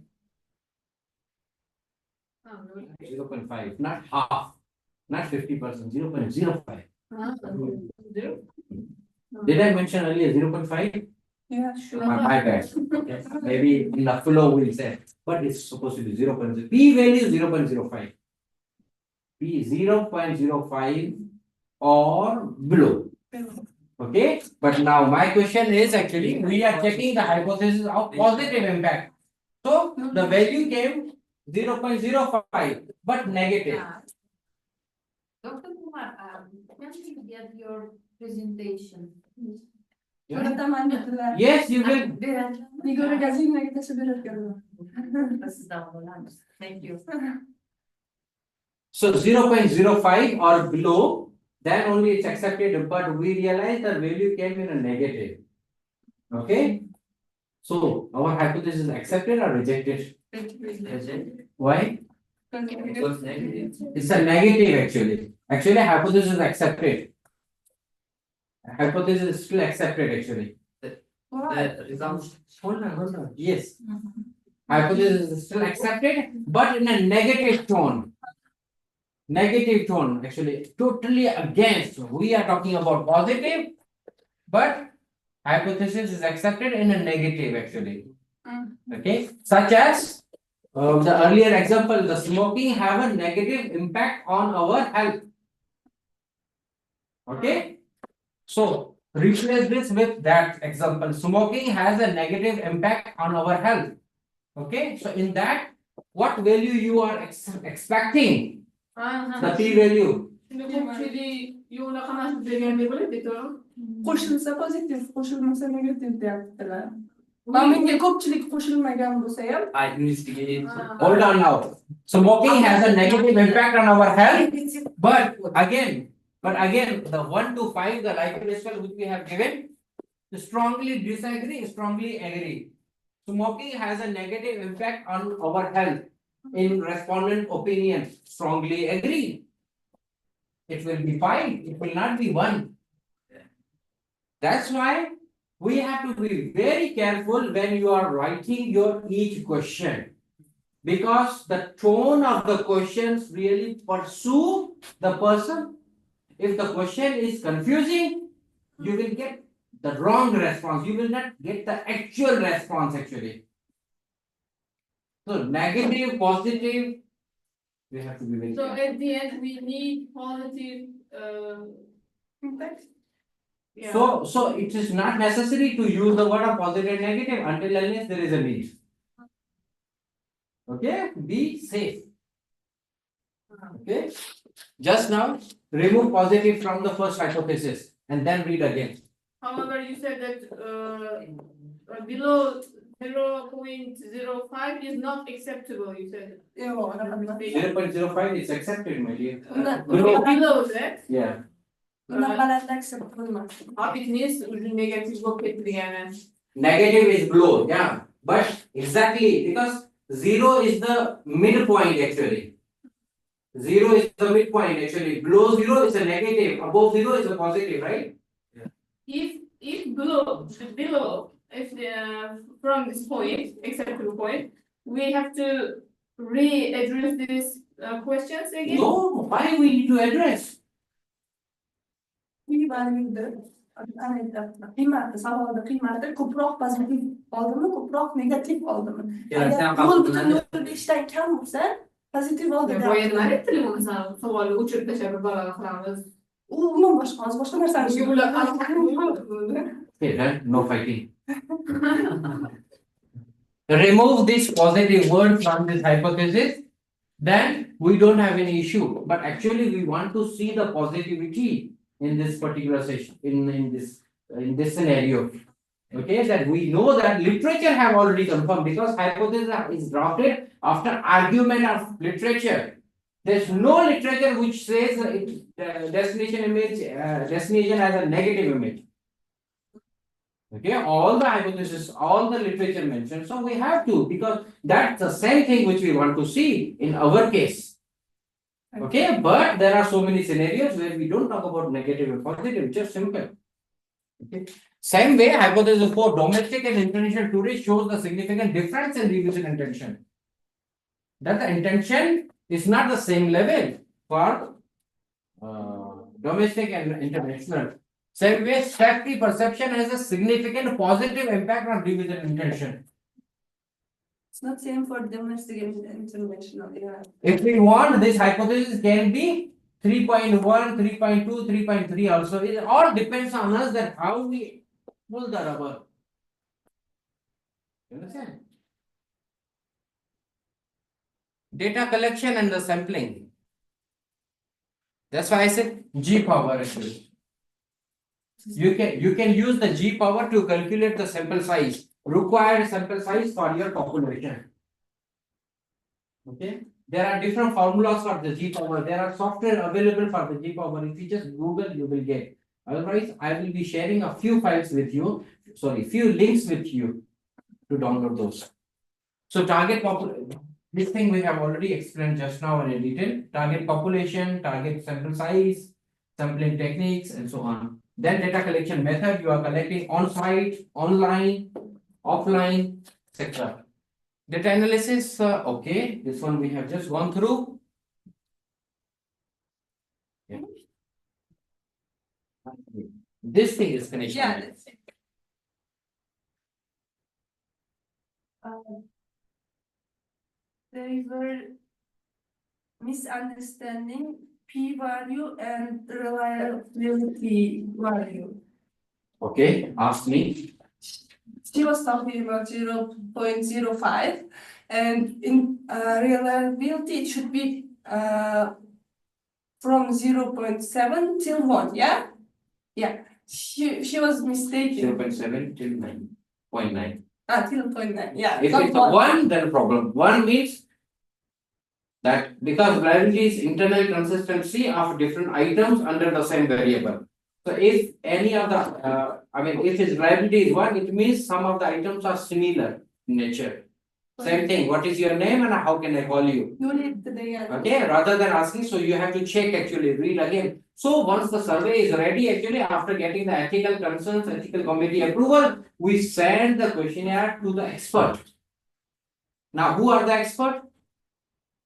0.5, not half, not 50%, 0.05. Did I mention earlier 0.5? Yeah, sure. My bad. Okay. Maybe in the flow we'll say, but it's supposed to be 0.0. P value is 0.05. P 0.05 or below. Okay, but now my question is actually we are checking the hypothesis of positive impact. So the value came 0.05 but negative. Dr. Kumar, can we get your presentation? Yes, you will. Thank you. So 0.05 or below, then only it's accepted, but we realize the value came in a negative. Okay? So our hypothesis is accepted or rejected? Why? Because negative. It's a negative actually. Actually, hypothesis is accepted. Hypothesis is still accepted actually. The results. Hold on. Yes. Hypothesis is still accepted, but in a negative tone. Negative tone, actually, totally against. We are talking about positive, but hypothesis is accepted in a negative, actually. Okay, such as the earlier example, the smoking have a negative impact on our health. Okay, so replace this with that example. Smoking has a negative impact on our health. Okay, so in that, what value you are expecting? The P value. Qo'shilsa pozitiv, qo'shilmasa negativ deyaptilar. Menga ko'pchilik qo'shilmagan bo'lsa ham. I investigate. Hold on now. Smoking has a negative impact on our health, but again, the 1 to 5, the likelihood scale which we have given, strongly disagree, strongly agree. Smoking has a negative impact on our health. In respondent opinion, strongly agree. It will be 5, it will not be 1. That's why we have to be very careful when you are writing your each question, because the tone of the questions really pursue the person. If the question is confusing, you will get the wrong response. You will not get the actual response actually. So negative, positive, we have to be very So careful. at the end, we need positive impact. Yeah. So it is not necessary to use the word of positive and negative until unless there is a need. Okay, be safe. Okay, just now remove positive from the first hypothesis and then read again. However, you said that below 0.05 is not acceptable. You said. 0.05 is accepted, my dear. Below that. Yeah. It needs negative yani. Negative is below, yeah. But exactly because 0 is the midpoint actually. 0 is the midpoint actually. Below 0 is a negative, above 0 is a positive, right? If below, if from this point, acceptable point, we have to re-address these questions again. No, why we need to address? Qiymati, savolda qiymati ko'proq pozitiv oldimi, ko'proq negativ oldimi? Yeah, Agar sen 0.05 dan kam bo'lsa, pozitiv oldi. Boyalar aytdilar mesela savolni o'chirib tashlab baloga qilamiz. U umuman boshqa narsani. Okay, no fighting. Remove this positive word from this hypothesis, then we don't have any issue. But actually, we want to see the positivity in this particular session, in this scenario. Okay, that we know that literature have already confirmed, because hypothesis is drafted after argument of literature. There's no literature which says destination has a negative image. Okay, all the hypothesis, all the literature mentioned. So we have to, because that's the same thing which we want to see in our case. Okay, but there are so many scenarios where we don't talk about negative and positive, just simple. Okay. Same way, hypothesis for domestic and international tourists shows the significant difference in revision intention. That the intention is not the same level for domestic and international. Same way, safety perception has a significant positive impact on revision intention. It's not same for domestic and international, yeah. If we want, this hypothesis can be 3.1, 3.2, 3.3 also. It all depends on us that how we pull the rubber. You understand? Data collection and the sampling. That's why I said G power actually. You can use the G power to calculate the sample size, required sample size for your population. Okay, there are different formulas for the G power. There are software available for the G power. If you just Google, you will get. Otherwise, I will be sharing a few files with you. Sorry, few links with you to download those. So target population. This thing we have already explained just now in detail. Target population, target sample size, sampling techniques, and so on. Then data collection method, you are collecting on-site, online, offline, etc. Data analysis, okay, this one we have just gone through. Yeah. This thing is finished. Yeah, that's it. There were misunderstanding p value and reliability value. Okay, ask me. She was talking about 0.05, and in reliability it should be from 0.7 till 1, yeah? Yeah, she was mistaken. 0.7 till 9.9. Till 0.9, yeah. If not it's a 1, then problem. 1 means that because reliability is internal consistency of different items under the same variable. So if any of the, if its reliability is 1, it means some of the items are similar in nature. Same thing, what is your name and how can I call you? Okay, rather than asking, so you have to check actually, read again. So once the survey is ready, actually after getting the ethical concerns, ethical committee approval, we send the questionnaire to the expert. Now who are the expert?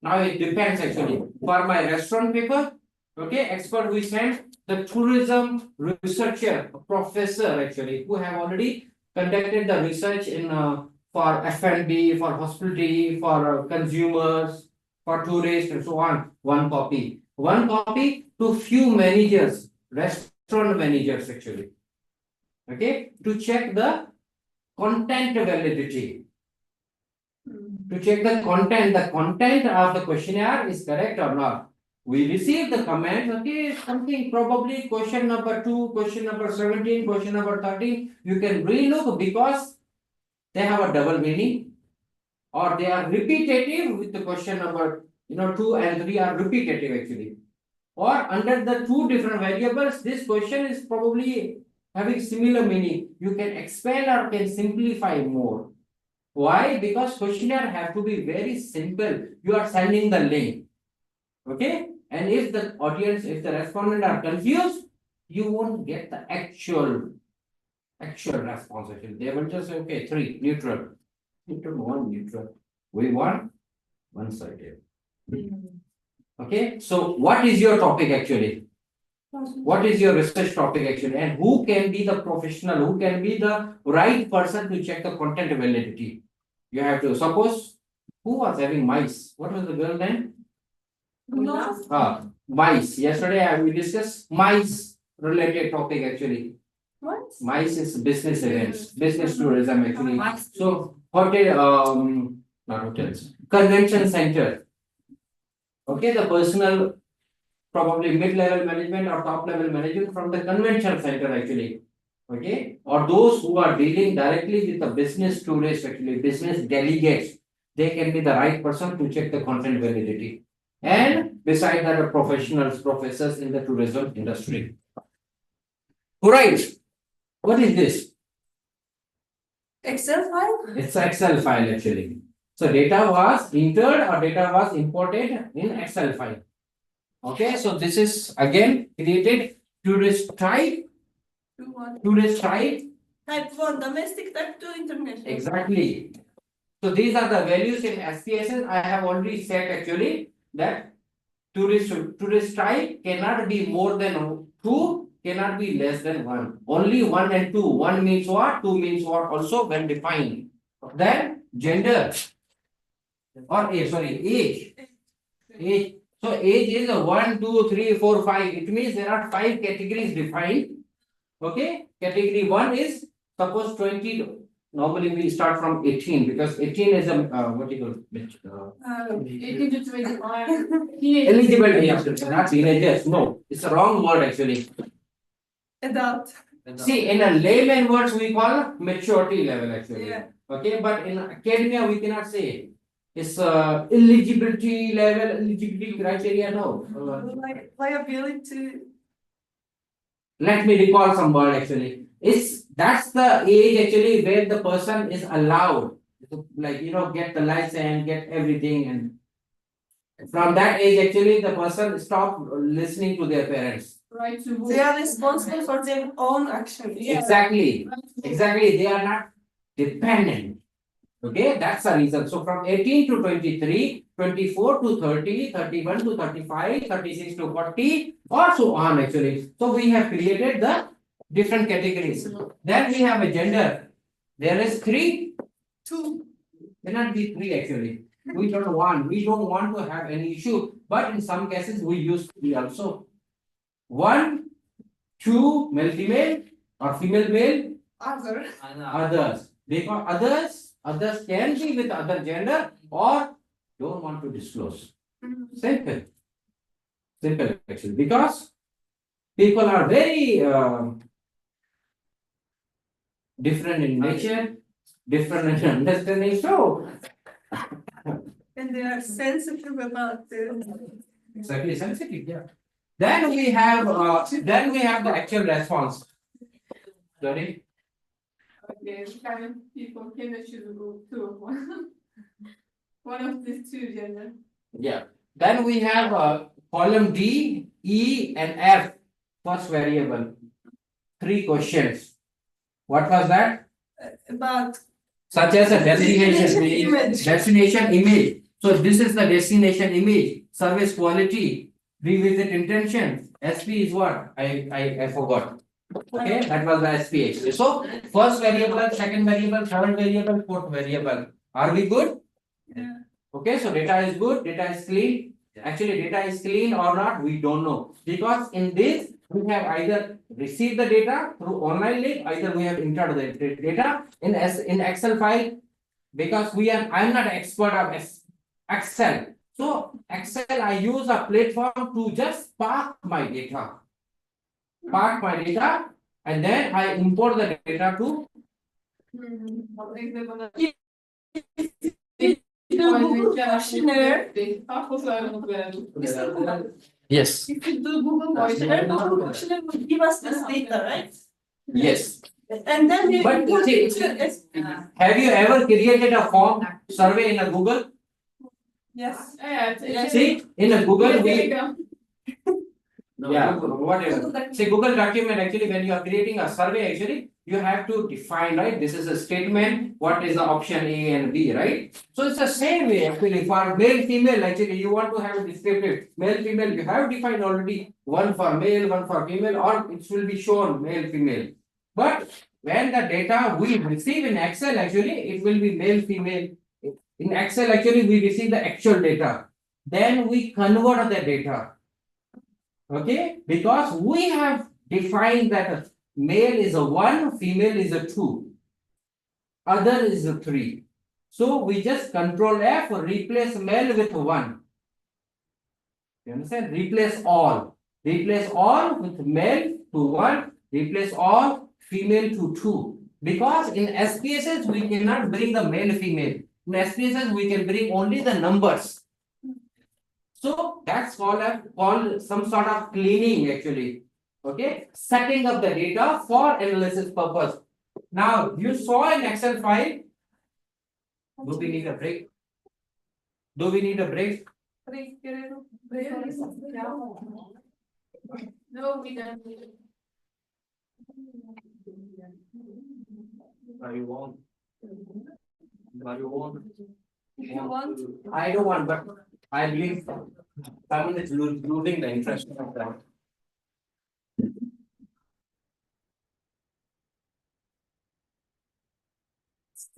Now it depends actually. For my restaurant paper, okay, expert we send the tourism researcher, professor actually, who have already conducted the research in for F&B, for hospitality, for consumers, for tourists and so on. One copy. One copy to few managers, restaurant managers actually. Okay, to check the content validity. To check the content of the questionnaire is correct or not. We receive the comment, okay, something probably question number 2, question number 17, question number 13. You can relook because they have a double meaning or they are repetitive with the question number, 2 and 3 are repetitive actually. Or under the 2 different variables, this question is probably having similar meaning. You can expand or can simplify more. Why? Because questionnaire have to be very simple. You are sending the link. Okay? And if the audience, if the respondent are confused, you won't get the actual response actually. They will just say, okay, 3, neutral. You don't want neutral. We want one-sided. Okay? So what is your topic actually? What is your research topic actually? And who can be the professional, who can be the right person to check the content validity? You have to suppose who was having mice? What was the girl name? Mice. Yesterday we discussed mice related topic actually. What? Mice is business events, business tourism actually. So hotel, not hotels, convention center. Okay, the personal, probably mid-level management or top-level management from the convention center actually. Okay, or those who are dealing directly with the business tourists actually, business delegates, they can be the right person to check the content validity. And beside that, the professionals, professors in the tourism industry. Right. What is this? Excel file? It's an Excel file actually. So data was entered or data was imported in Excel file. Okay, so this is again created tourist type. Tourist type. Type 1 domestic, type 2 international. Exactly. So these are the values in SPSS. I have already said actually that tourist type cannot be more than 2 cannot be less than 1. Only 1 and 2. 1 means what? 2 means what? Also when defined. Then gender or age. Age. So age is a 1, 2, 3, 4, 5. It means there are 5 categories defined. Okay. Category 1 is suppose 20. Normally we start from 18 because 18 is a what do you call 18 to 25. eligibility. Not teenagers. No, it's a wrong word actually. Adult. See, in a layman words we call maturity level actually. Yeah. Okay, but in academia we cannot say it's eligibility level, eligibility criteria. No. Liability. Let me recall some word actually. That's the age actually where the person is allowed to, like, get the license, get everything, and from that age actually the person stop listening to their parents. Right to vote. They are responsible for their own actions. Yeah. Exactly. They are not dependent. Okay, that's the reason. So from 18 to 23, 24 to 30, 31 to 35, 36 to 40, or so on actually. So we have created the different categories. Then we have a gender. There is 3. 2. Cannot be 3 actually. We don't want to have any issue, but in some cases we use 3 also. 1, 2, male, female, or female, male, others. Because others can be with other gender or don't want to disclose. Simple actually, because people are very different in nature, different in understanding. So And they are sensitive about this. exactly sensitive, yeah. Then we have the actual response. Sorry. Okay, kind of people can choose a group 2 of one. One of these 2 gender. Yeah. Then we have column D, E, and F. First variable. 3 questions. What was that? About Such as a Destination image. destination image. So this is the destination image. Service quality. Revisit intention. SP is what? I forgot. Okay, that was the SP actually. So first variable, second variable, third variable, fourth variable. Are we good? Yeah. Okay, so data is good, data is clean. Actually, data is clean or not, we don't know. Because in this, we have either received the data through online link, either we have entered the data in Excel file. Because I am not an expert of Excel. So Excel, I use a platform to just park my data. And then I import the data to questionnaire. yes. If you do Google questionnaire, Google questionnaire will give us this data, right? Yes. And then we But import see, it to have you ever created a form survey in a Google? Yes. See, in a Google, There you go. yeah, whatever. See, Google document actually, when you are creating a survey, actually, you have to define, right? This is a statement. What is the option A and B, right? So it's the same way actually for male, female. Actually, you want to have a descriptive male, female. You have defined already one for male, one for female, or it will be shown male, female. But when the data we receive in Excel, actually, it will be male, female. In Excel, actually, we receive the actual data. Then we convert the data. Okay, because we have defined that male is a 1, female is a 2, other is a 3. So we just control F, replace male with 1. You understand? Replace all with male to 1, replace all female to 2. Because in SPSS we cannot bring the male female. In SPSS we can bring only the numbers. So that's called some sort of cleaning actually. Okay, setting up the data for analysis purpose. Now you saw an Excel file. Do we need a break? No, we don't. Are you on? If you want. I don't want, but I believe someone is losing the interest of that.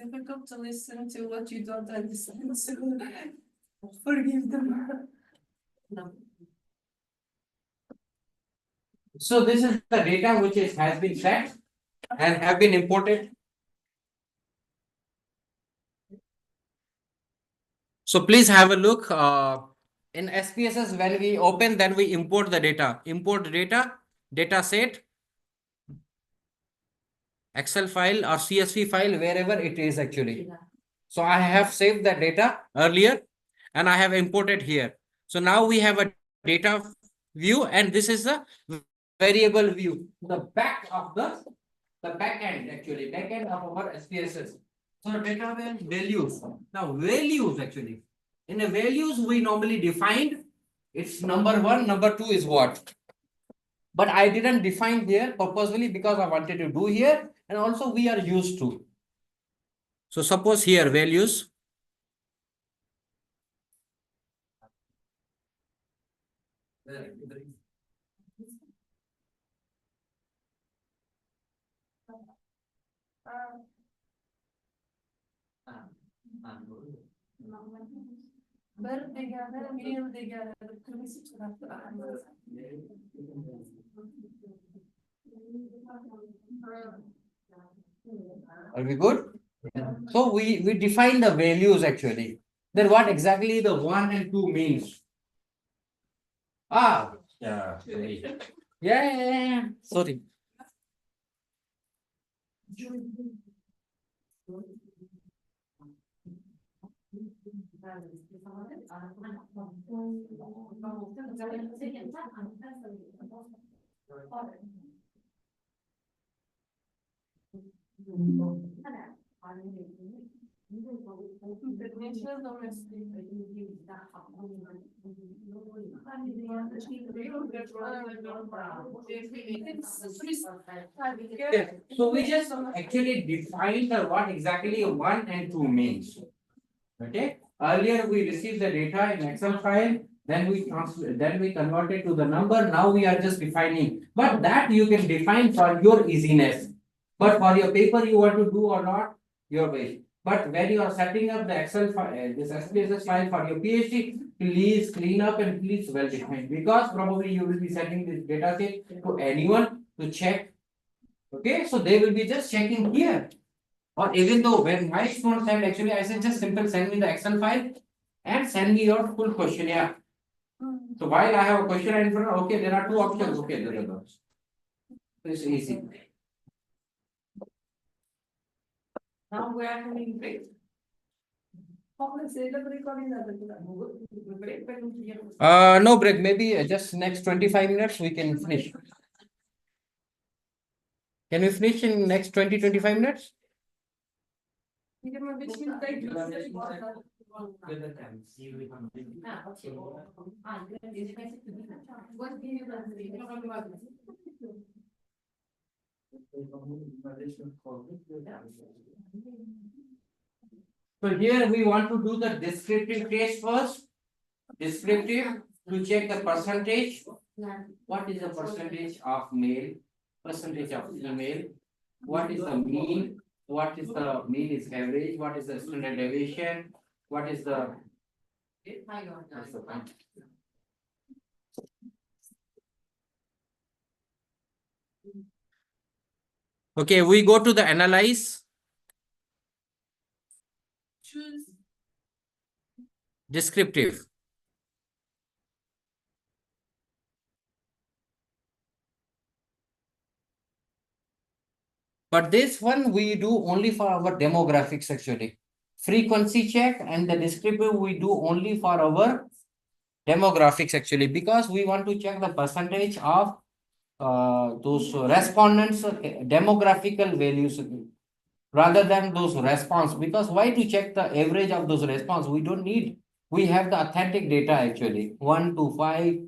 difficult to listen to what you don't understand, so forgive them. So this is the data which has been set and have been imported. So please have a look. In SPSS, when we open, then we import the data. Import data, data set, Excel file or CSV file, wherever it is actually. So I have saved the data earlier and I have imported here. So now we have a data view and this is the variable view. The back of the back end actually, back end of our SPSS. So data values. Now values actually. In the values we normally defined it's number 1, number 2 is what. But I didn't define here purposefully because I wanted to do here and also we are used to. So suppose here values. Are we good? So we define the values actually. Then what exactly the 1 and 2 means? Yeah. Sorry. So we just actually defined what exactly 1 and 2 means. Okay. Earlier we received the data in Excel file, then we convert it to the number. Now we are just defining, but that you can define for your easiness. But for your paper you want to do or not, your way. But when you are setting up the Excel file, this SPSS file for your PhD, please clean up and please well defined because probably you will be sending this data set to anyone to check. Okay, so they will be just checking here. Or even though when my students send, actually I said just simple send me the Excel file and send me your full questionnaire. So while I have a questionnaire in front, okay, there are 2 options. Okay, there are those. It's easy. Now we are having break. No break, maybe just next 25 minutes we can finish. Can we finish in next 20-25 minutes? So here we want to do the descriptive test first. Descriptive to check the percentage. What is the percentage of male? Percentage of female? What is the mean? What is the mean is average? What is the standard deviation? What is the okay, we go to the analyze. Choose Descriptive. But this one we do only for our demographics actually. Frequency check and the descriptive we do only for our demographics actually because we want to check the percentage of those respondents demographical values rather than those response. Because why to check the average of those response? We don't need. We have the authentic data actually 1 to 5.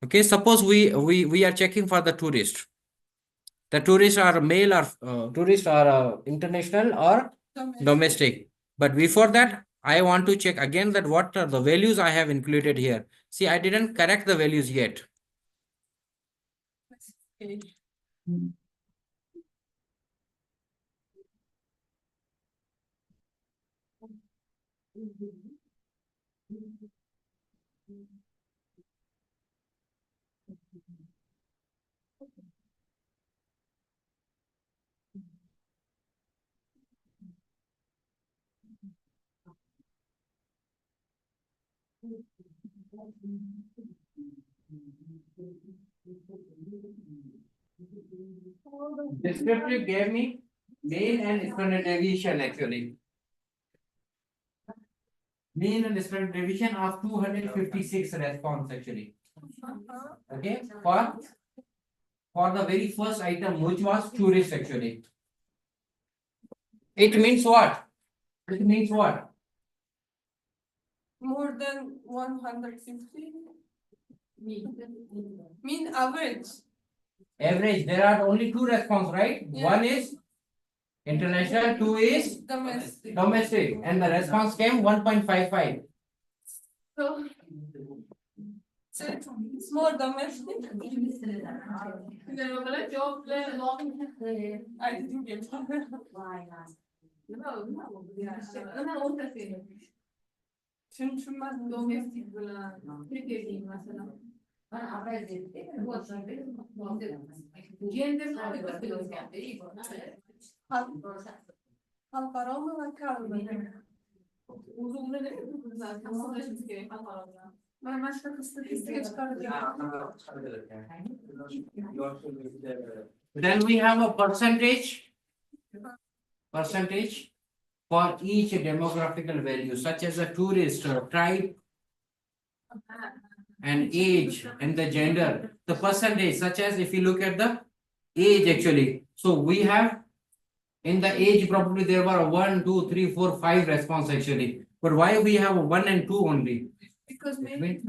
Okay, suppose we are checking for the tourist. The tourists are male or tourists are international or domestic. But before that, I want to check again that what are the values I have included here. See, I didn't correct the values yet. Descriptive gave me mean and standard deviation actually. Mean and standard deviation of 256 response actually. Okay, for the very first item, which was tourist actually. It means what? It means what? More than 150. Mean average. Average. There are only two response, right? Yeah. One is international, two is Domestic. domestic, and the response came 1.55. So it's more domestic. I didn't get it. Halkara mı halkara mı? Ben başka istatistik çıkaracağım. Then we have a percentage for each demographical value, such as a tourist, tribe, and age, and the gender. The percentage, such as if you look at the age actually. So we have in the age probably there were 1, 2, 3, 4, 5 response actually. But why we have 1 and 2 only? Because maybe.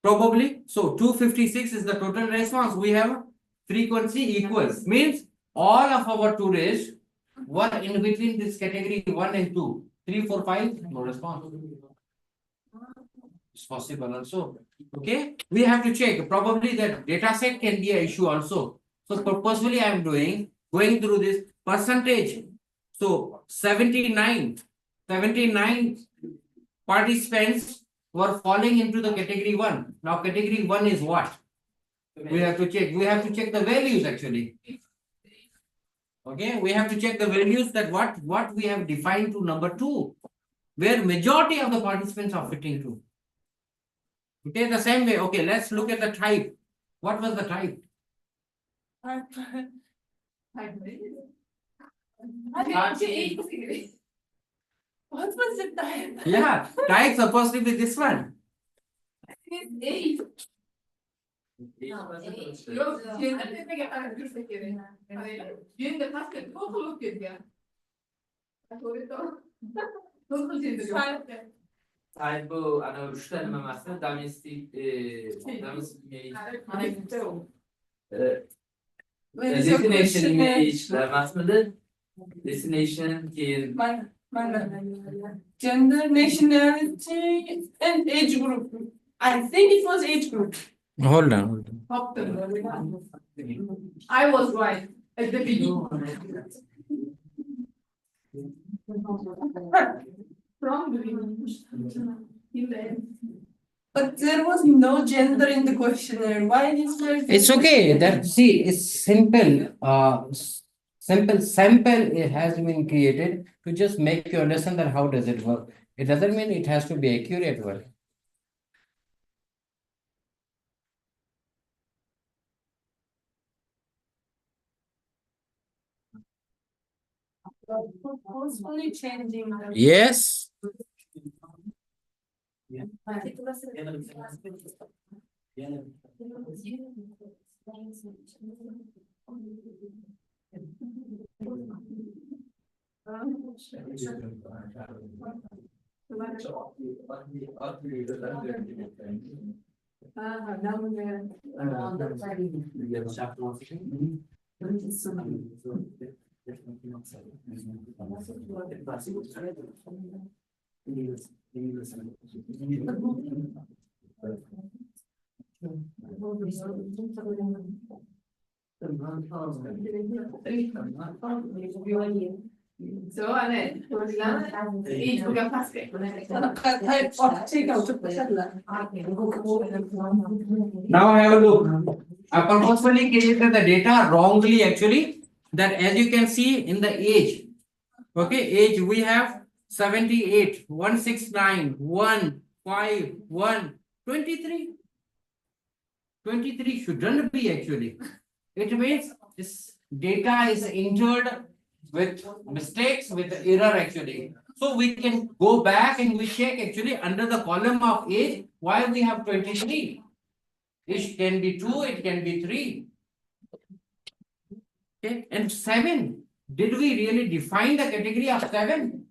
Probably. So 256 is the total response. We have frequency equals. Means all of our tourists were in between this category 1 and 2. 3, 4, 5, no response. It's possible also. Okay. We have to check. Probably that data set can be an issue also. So purposefully I am going through this percentage. So 79 participants were falling into the category 1. Now category 1 is what? We have to check. We have to check the values actually. Okay, we have to check the values that what we have defined to number 2, where majority of the participants are fitting to. Okay, the same way. Okay, let's look at the type. What was the type? What was the time? Yeah, type supposed to be this one. Type ana 3 tane mesela domestic destination image mesela destination keyin Gender, nationality, and age group. I think it was age group. Hold on. I was right at the beginning. From the beginning. But there was no gender in the questionnaire. Why is there? It's okay. That see, it's simple. Simple sample it has been created to just make you understand that how does it work. It doesn't mean it has to be accurate work. Only changing. Yes. So, and then, each book of plastic. Now have a look. I purposefully created the data wrongly actually. That as you can see in the age. Okay, age we have 78, 169, 1, 5, 1, 23. 23 shouldn't be actually. It means this data is entered with mistakes, with error actually. So we can go back and we check actually under the column of age why we have 23. It can be 2, it can be 3. Okay, and 7. Did we really define the category of 7?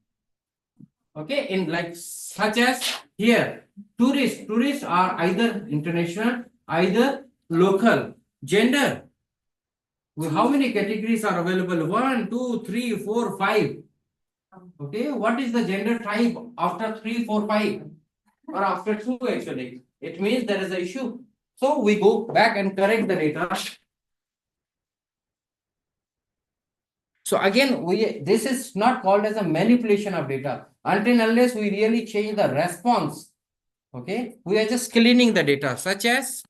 Okay, in like such as here, tourists are either international, either local. Gender. Well, how many categories are available? 1, 2, 3, 4, 5. Okay, what is the gender type after 3, 4, 5? Or after 2 actually? It means there is an issue. So we go back and correct the data. So again, this is not called as a manipulation of data until unless we really change the response. Okay, we are just cleaning the data, such as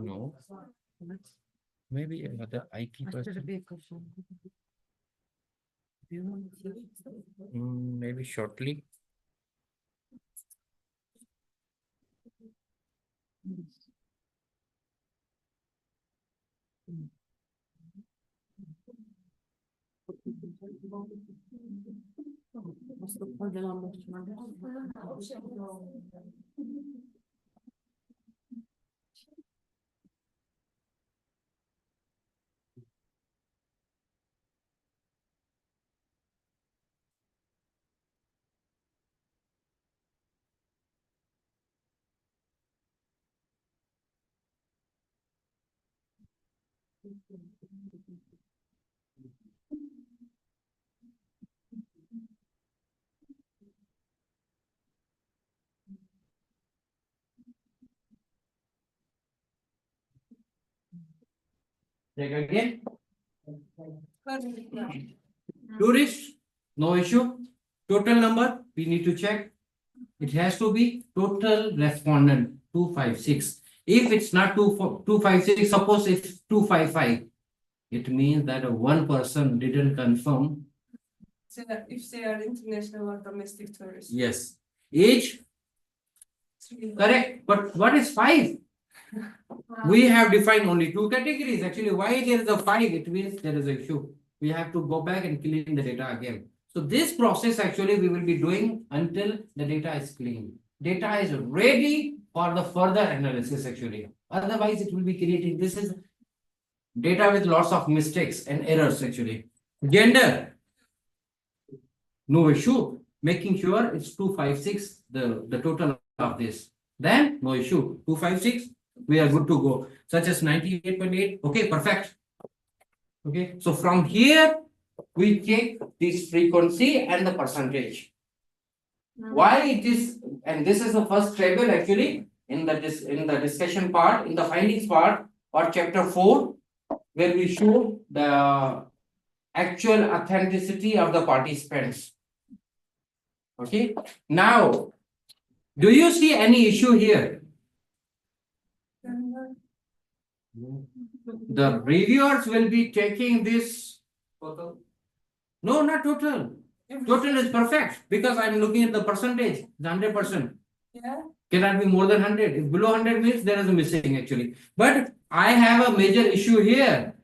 no, maybe another IT person. Maybe shortly. Check again. Tourist, no issue. Total number, we need to check. It has to be total respondent 256. If it's not 256, suppose it's 255. It means that one person didn't confirm. If they are international or domestic tourists. Yes. Age, correct. But what is 5? We have defined only 2 categories. Actually, why there is a 5? It means there is an issue. We have to go back and clean the data again. So this process actually we will be doing until the data is clean. Data is ready for the further analysis actually. Otherwise, it will be creating. This is data with lots of mistakes and errors actually. Gender, no issue. Making sure it's 256, the total of this. Then no issue. 256, we are good to go. Such as 98.8. Okay, perfect. Okay, so from here we take this frequency and the percentage. Why it is, and this is the first table actually in the discussion part, in the findings part or chapter 4, where we show the actual authenticity of the participants. Okay, now do you see any issue here? The reviewers will be taking this total. No, not total. Total is perfect because I'm looking at the percentage, the 100%. Yeah. Cannot be more than 100. If below 100 means there is a missing actually. But I have a major issue here.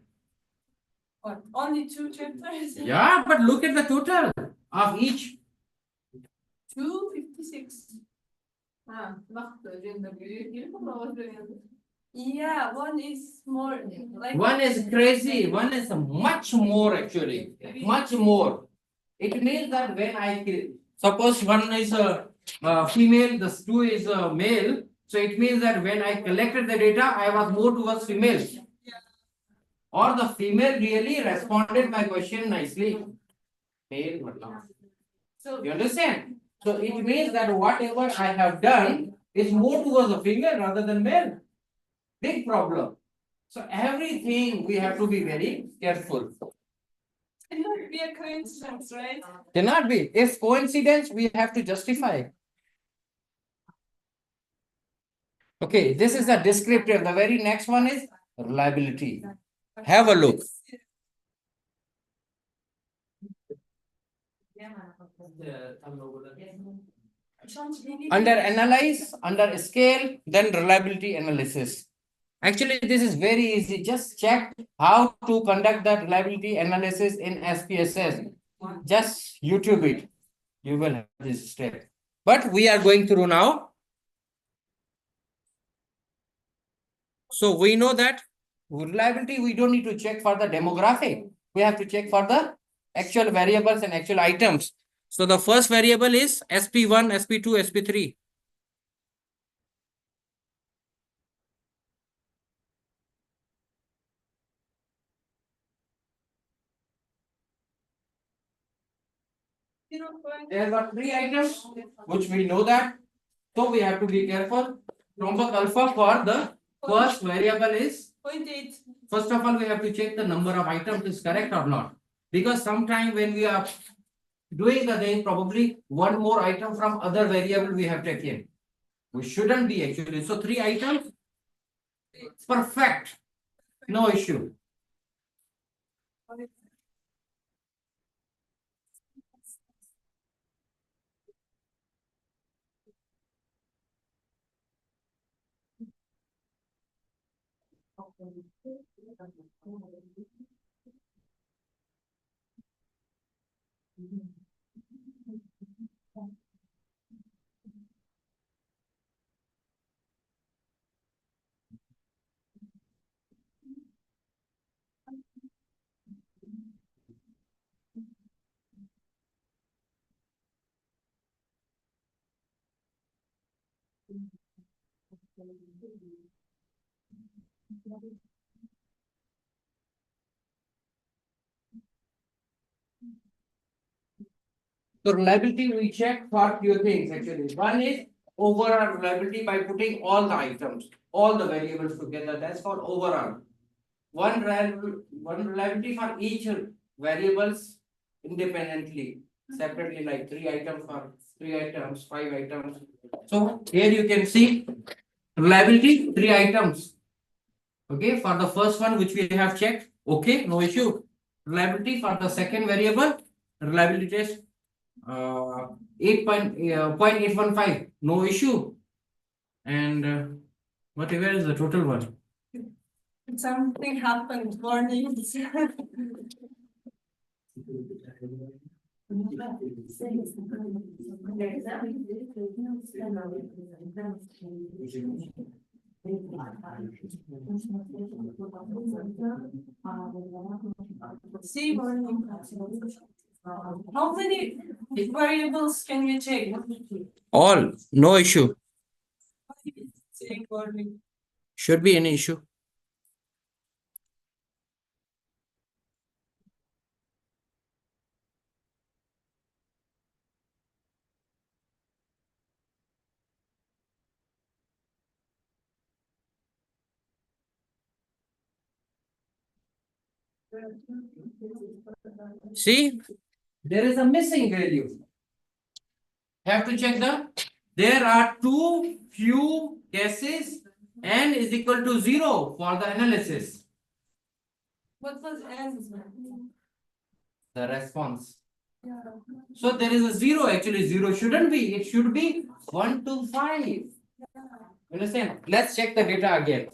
What? Only 2 chapters? Yeah, but look at the total of each. 256. Ha, wacht, jullie komen. Yeah, one is more like. One is crazy, one is much more actually, much more. It means that when suppose one is a female, the two is a male, so it means that when I collected the data, I was more towards female. Or the female really responded my question nicely. Male, So you understand? So it means that whatever I have done is more towards the female rather than male. Big problem. So everything we have to be very careful. cannot be a coincidence, right? Cannot be. If coincidence, we have to justify. Okay, this is the descriptive. The very next one is reliability. Have a look. Under analyze, under scale, then reliability analysis. Actually, this is very easy. Just check how to conduct the reliability analysis in SPSS. Just YouTube it. You will have this step. But we are going through now. So we know that reliability, we don't need to check for the demographic. We have to check for the actual variables and actual items. So the first variable is SP1, SP2, SP3. There were 3 items which we know that. So we have to be careful. Rhombus alpha for the first variable is 0.8. first of all we have to check the number of items is correct or not. Because sometime when we are doing the thing, probably one more item from other variable we have taken. We shouldn't be actually. So 3 items, perfect, no issue. So reliability we check for few things actually. One is overall reliability by putting all the items, all the variables together. That's called overall. One reliability for each variables independently, separately, like 3 items for 3 items, 5 items. So here you can see reliability 3 items. Okay, for the first one which we have checked, okay, no issue. Reliability for the second variable, reliability test 0.815, no issue. And whatever is the total one? Something happened morning. See morning. How many variables can you check? All, no issue. Check morning. Should be any issue. See, there is a missing value. Have to check there are too few cases, n is equal to 0 for the analysis. What was n? The response. So there is a 0 actually. 0 shouldn't be. It should be 1 to 5. Understand? Let's check the data again.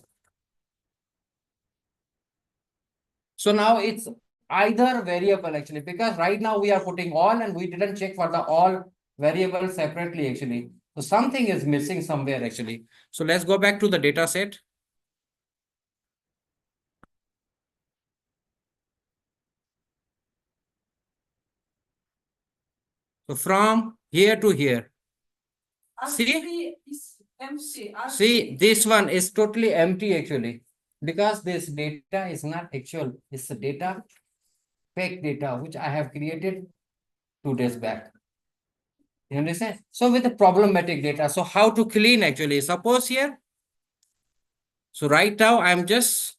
So now it's either variable actually, because right now we are putting all and we didn't check for the all variables separately actually. So something is missing somewhere actually. So let's go back to the data set. So from here to here, see, Is empty. see, this one is totally empty actually, because this data is not actual. It's the data, fake data, which I have created 2 days back. You understand? So with the problematic data, so how to clean actually? Suppose here, so right now I'm just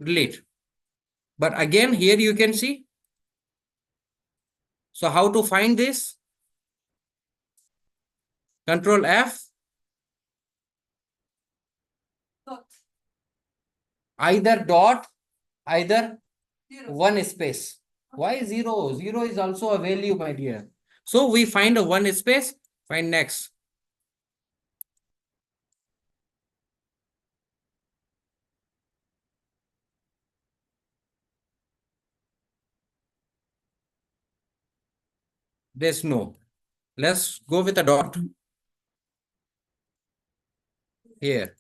delete. But again, here you can see. So how to find this? Control F. Dot. Either dot, either Zero. one space. Why 0? 0 is also a value, my dear. So we find a one space, find next. There's no. Let's go with a dot. Here.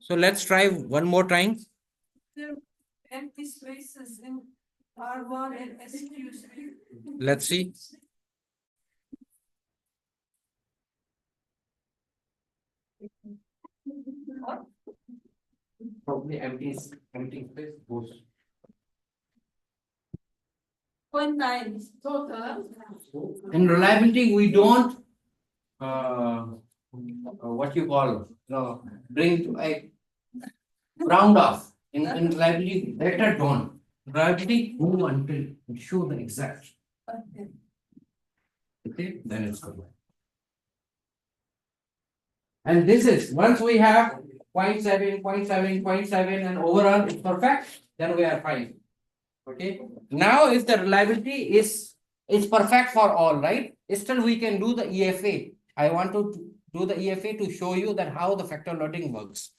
So let's try one more time. There are empty spaces in R1 and SQ3. Let's see. Probably empty space goes. 0.9 total. In reliability, we don't what you call bring to a round off. In reliability, better don't. Reliability, move until it show the exact. Okay. Okay, then it's good. And this is once we have 0.7, 0.7, 0.7 and overall it's perfect, then we are fine. Okay. Now if the reliability is perfect for all, right? Still we can do the EFA. I want to do the EFA to show you that how the factor loading works.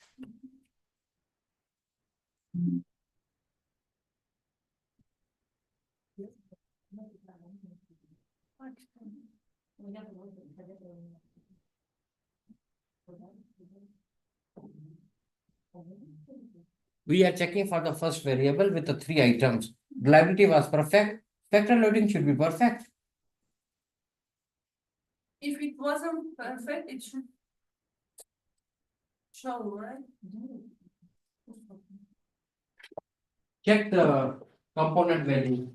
We are checking for the first variable with the 3 items. Reliability was perfect. Factor loading should be perfect. If it wasn't perfect, it should show, right? Check the component value.